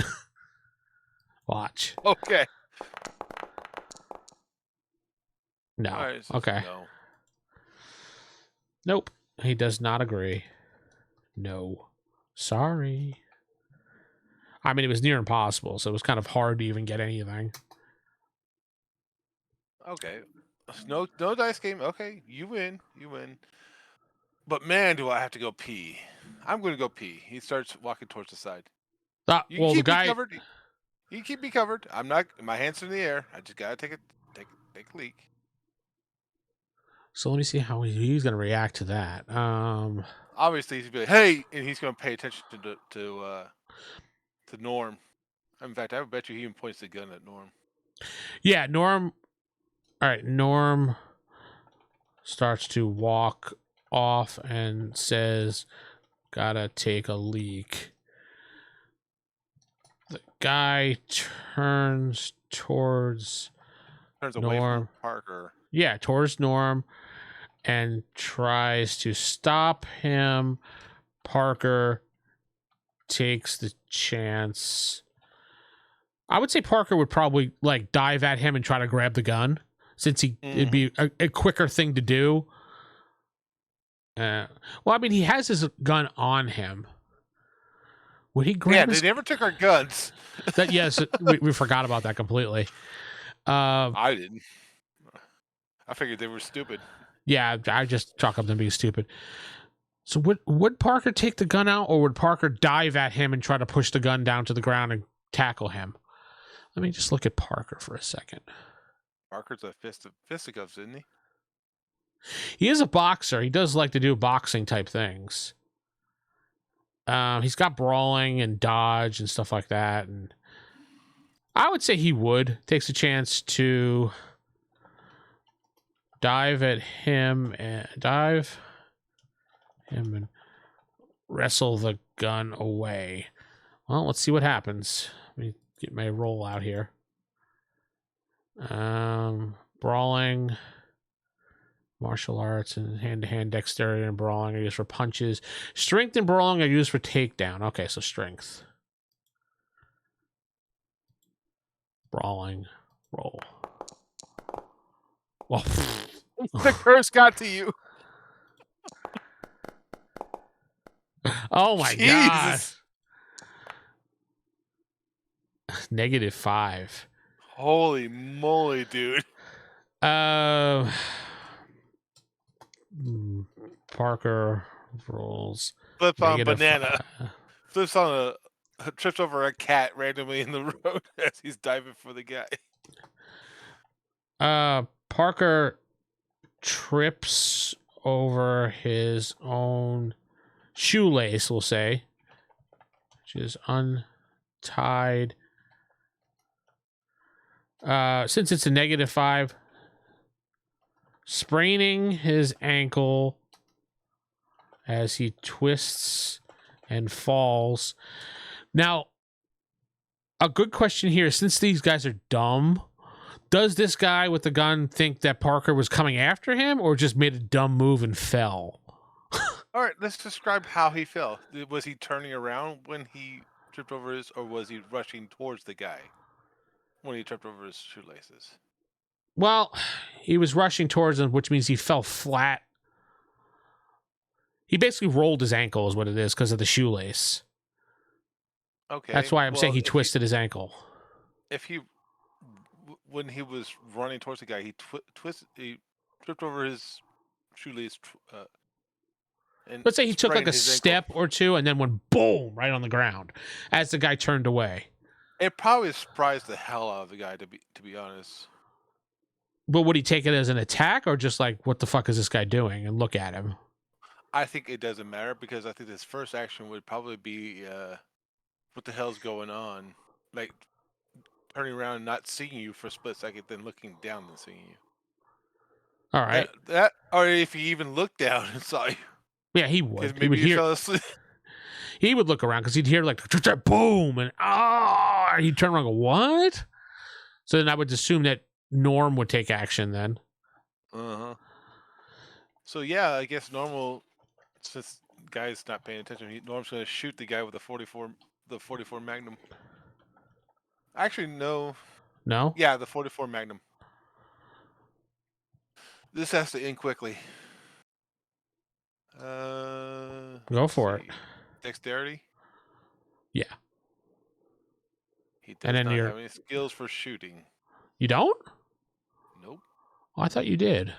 Watch. Okay. No. Right, okay. No. Nope. He does not agree. No. Sorry. I mean, it was near impossible, so it was kind of hard to even get anything. Okay. No dice game. Okay, you win. You win. But man, do I have to go pee. I'm going to go pee. He starts walking towards the side. You can Well, the keep me guy... covered. You can keep me covered. I'm not. My hands in the air. I just gotta take a leak. So let me see how he's going to react to that. Obviously, he's gonna be like, "Hey," and he's gonna pay attention to Norm. In fact, I would bet you he even points the gun at Norm. Yeah, Norm... All right, Norm starts to walk off and says, "Gotta take a leak." The guy turns towards Away Norm. from Parker. Yeah, towards Norm and tries to stop him. Parker takes the chance. I would say Parker would probably like dive at him and try to grab the gun, since it'd be a quicker thing to do. Well, I mean, he has his gun on him. Would he grab? Yeah, they never took our guns. That yes, we forgot about that completely. I didn't. I figured they were stupid. Yeah, I just chalk up them being stupid. So would Parker take the gun out, or would Parker dive at him and try to push the gun down to the ground and tackle him? Let me just look at Parker for a second. Parker's a fisticuffs, isn't he? He is a boxer. He does like to do boxing type things. He's got brawling and dodge and stuff like that. And I would say he takes a chance to dive him and wrestle the gun away. Well, let's see what happens. Let me get my roll out here. Brawling, martial arts, and hand-to-hand dexterity and brawling are used for punches. Strength and brawling are used for takedown. Okay, so strength. Brawling. Roll. Well, the curse got to you. Oh my Jesus. God. -5. Holy moly, dude. Parker rolls. Flips on banana. Flips on trips over a cat randomly in the road as he's diving for the guy. Parker trips over his own shoelace, we'll say, which is untied. Since it's a -5, spraining his ankle as he twists and falls. Now, a good question here, since these guys are dumb, does this guy with the gun think that Parker was coming after him, or just made a dumb move and fell? All right, let's describe how he fell. Was he turning around when he tripped over his, or was he rushing towards the guy when he tripped over his shoelaces? Well, he was rushing towards him, which means he fell flat. He basically rolled his ankle is what it is, because of the shoelace. Okay. That's why I'm saying he twisted his ankle. When he was running towards the guy, he tripped over his shoelace. Let's say he took like a step or two and then went boom right on the ground as the guy turned away. It probably surprised the hell out of the guy, to be honest. But would he take it as an attack, or just like, what the fuck is this guy doing, and look at him? I think it doesn't matter, because I think his first action would probably be, what the hell's going on? Like, turning around and not seeing you for a split second, then looking down and seeing you. All right. That or if he even looked down and saw you. Yeah, he would. Maybe he fell asleep. He would look around because he'd hear like boom and he'd turn around and go, what? So then I would assume that Norm would take action then. Uh-huh. So yeah, I guess since the guy's not paying attention, Norm's gonna shoot the guy with the 44 Magnum. Actually, no. No? Yeah, the 44 Magnum. This has to end quickly. Go for it. Dexterity. Yeah. He And does then not have any skills for shooting. You don't? Nope. Oh, I thought you did.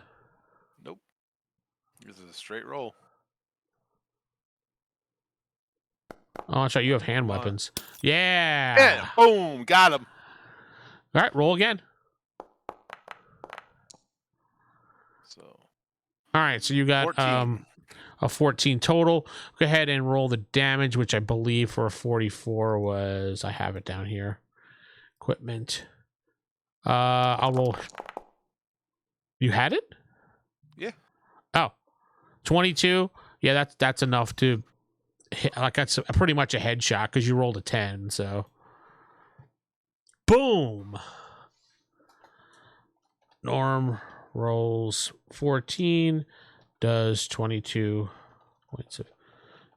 Nope. This is a straight roll. Oh, that's right. You have hand weapons. Yeah. Yeah. Boom. Got him. All right. Roll again. So. All right. So you got 14. a 14 total. Go ahead and roll the damage, which I believe for a 44 was. I have it down here. Equipment. I'll roll. You had it? Yeah. Oh, 22. Yeah, that's enough to hit. Like that's pretty much a headshot because you rolled a 10. So, boom. Norm rolls 14, does 22 points of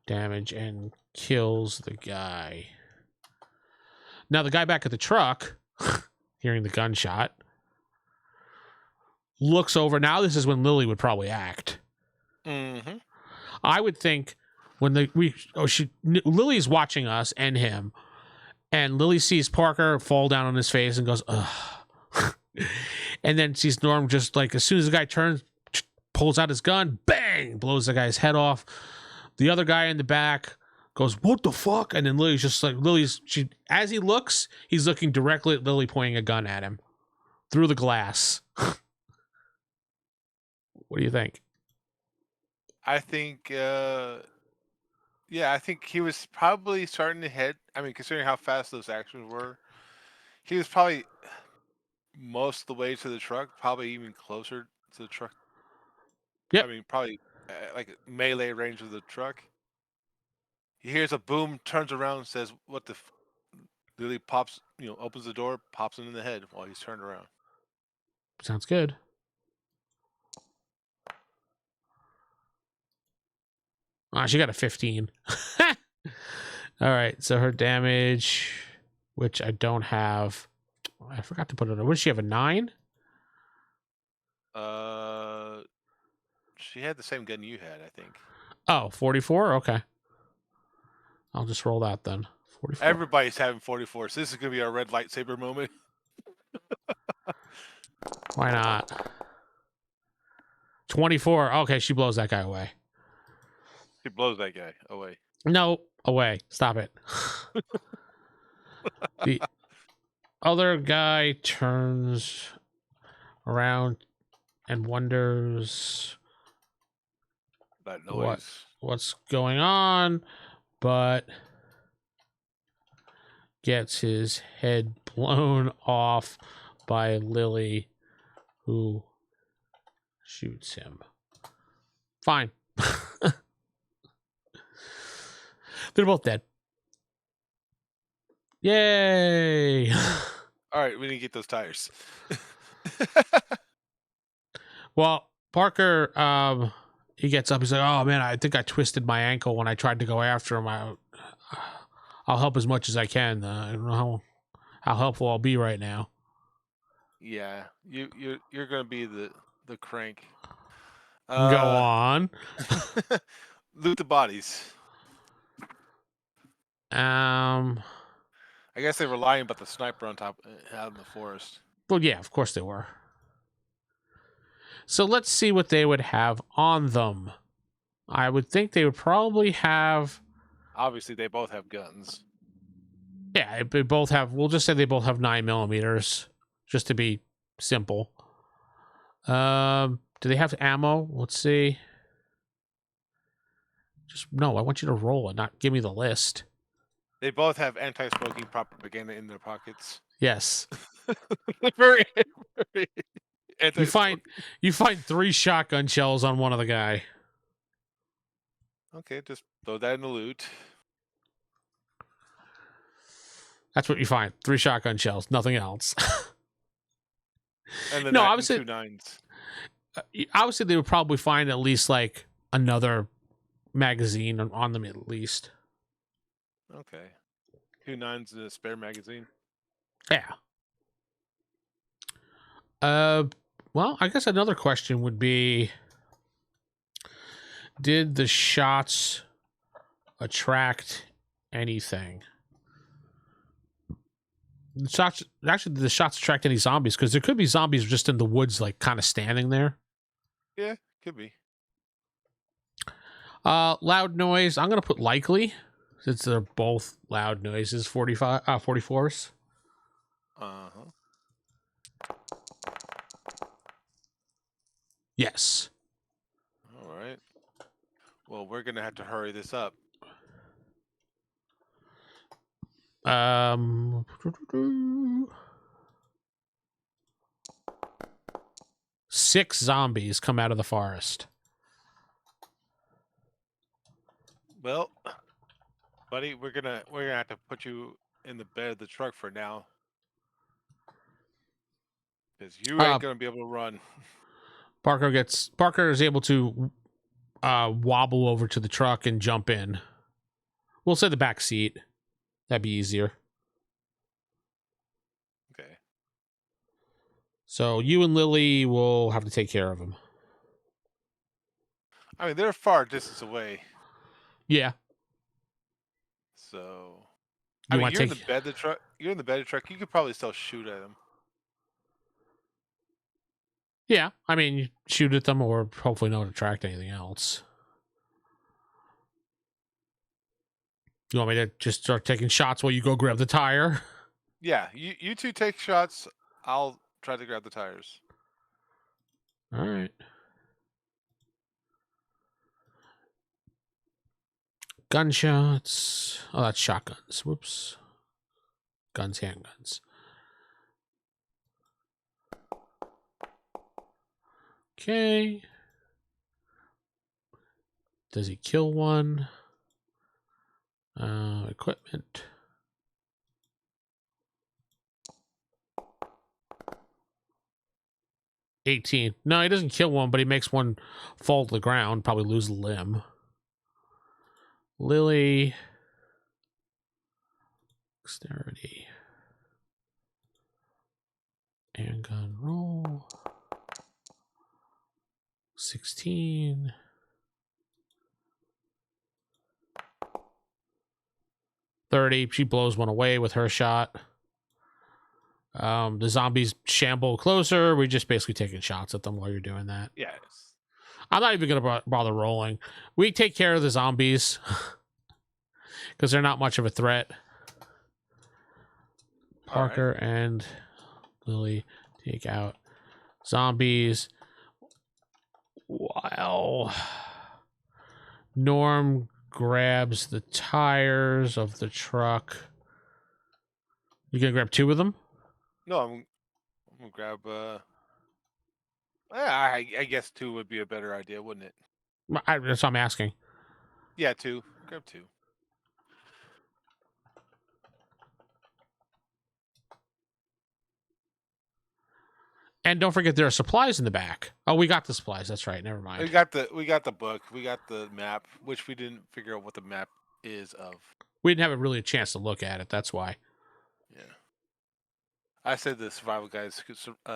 damage and kills the guy. Now the guy back at the truck, hearing the gunshot, looks over. Now this is when Lily would probably act. Mm-hmm. I would think when Lily's watching us and him, and Lily sees Parker fall down on his face and goes, ugh. And then sees Norm just like as soon as the guy turns, pulls out his gun, bang, blows the guy's head off. The other guy in the back goes, what the fuck? And then Lily's just like, as he looks, he's looking directly at Lily pointing a gun at him through the glass. What do you think? I think, I think he was probably starting to hit. I mean, considering how fast those actions were, he was probably most of the way to the truck, probably even closer to the truck. Yep. I mean, probably like melee range of the truck. He hears a boom, turns around, and says, "What the?" Lily pops, opens the door, pops him in the head while he's turned around. Sounds good. She got a 15. All right, so her damage, which I don't have. I forgot to put it on. What does she have, a 9? She had the same gun you had, I think. Oh, 44? Okay. I'll just roll that then. 44. Everybody's having 44, so this is going to be our red lightsaber moment. Why not? 24. Okay, she blows that guy away. She blows that guy away. No, away. Stop it. The other guy turns around and wonders That noise. what's going on, but gets his head blown off by Lily, who shoots him. Fine. They're both dead. Yay! All right, we need to get those tires. Well, Parker, he gets up. He's like, "Oh man, I think I twisted my ankle when I tried to go after him. I'll help as much as I can. I don't know how helpful I'll be right now." Yeah, you're gonna be the crank. Go on. Loot the bodies. I guess they were lying about the sniper on top out in the forest. Well, yeah, of course they were. So let's see what they would have on them. I would think they would probably have. Obviously, they both have guns. Yeah, they both have. We'll just say they both have 9mm, just to be simple. Do they have ammo? Let's see. No, I want you to roll it, not give me the list. They both have anti-smoking propaganda in their pockets. Yes. very, you find 3 shotgun shells on one of the guy. Okay, just throw that in the loot. That's what you find. 3 shotgun shells, nothing else. And then no, obviously 2 9s. Obviously they would probably find at least like another magazine on them at least. Okay. 2 9s in a spare magazine. Yeah. Well, I guess another question would be, Did the shots attract anything? The shots attract any zombies? Because there could be zombies just in the woods, like kind of standing there. Yeah, could be. Loud noise. I'm gonna put likely, since they're both loud noises. 44s. Uh-huh. Yes. All right. Well, we're gonna have to hurry this up. 6 zombies come out of the forest. Well, buddy, we're gonna have to put you in the bed of the truck for now, because you ain't gonna be able to run. Parker is able to wobble over to the truck and jump in. We'll say the back seat. That'd be easier. Okay. So you and Lily will have to take care of him. I mean, they're a far distance away. Yeah. So, you're in the bed of the truck. You're in the bed of the truck. You could probably still shoot at him. Yeah, I mean, you shoot at them or hopefully not attract anything else. You want me to just start taking shots while you go grab the tire? Yeah, you two take shots. I'll try to grab the tires. All right. Gunshots. Oh, that's shotguns. Whoops. Guns, handguns. Okay. Does he kill one? Equipment. $18. No, he doesn't kill one, but he makes one fall to the ground, probably lose a limb. Lily. Dexterity. Handgun roll. 16. $30. She blows one away with her shot. The zombies shamble closer. We're just basically taking shots at them while you're doing that. Yes. I'm not even going to bother rolling. We take care of the zombies because they're not much of a threat. Parker and Lily take out zombies while Norm grabs the tires of the truck. You gonna grab 2 of them? No, I'm gonna grab. I guess 2 would be a better idea, wouldn't it? That's what I'm asking. Yeah, 2. Grab 2. And don't forget there are supplies in the back. Oh, we got the supplies. That's right. Never mind. We got the book. We got the map, which we didn't figure out what the map is of. We didn't have really a chance to look at it. That's why. Yeah. I said the survival guides,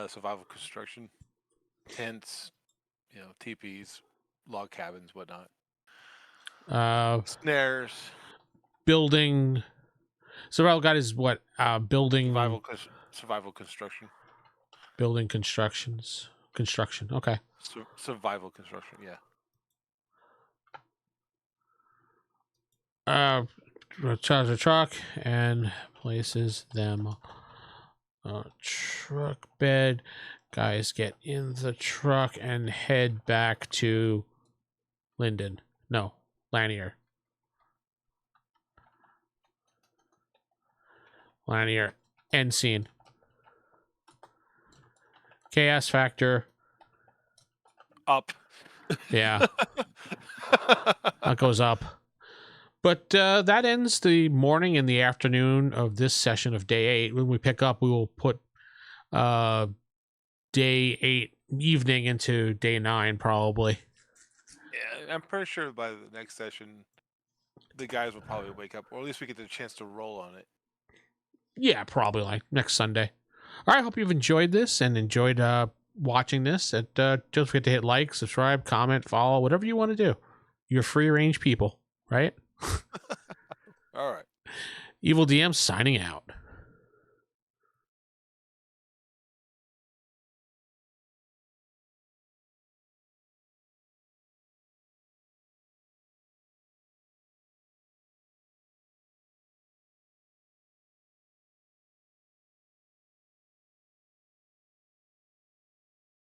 survival construction, tents, teepees, log cabins, whatnot. Snares. Building. Survival guide is what? Building. Survival construction. Building construction. Okay. Survival construction. Yeah. Charge the truck and places them truck bed. Guys, get in the truck and head back to Linden. No, Lanier. Lanier. End scene. Chaos factor. Up. Yeah. That goes up. But that ends the morning and the afternoon of this session of day 8. When we pick up, we will put day 8 evening into day 9, probably. Yeah, I'm pretty sure by the next session, the guys will probably wake up, or at least we get the chance to roll on it. Yeah, probably like next Sunday. All right, I hope you've enjoyed this and enjoyed watching this. And don't forget to hit like, subscribe, comment, follow, whatever you want to do. You're free range people, right? All right. Evil DM signing out.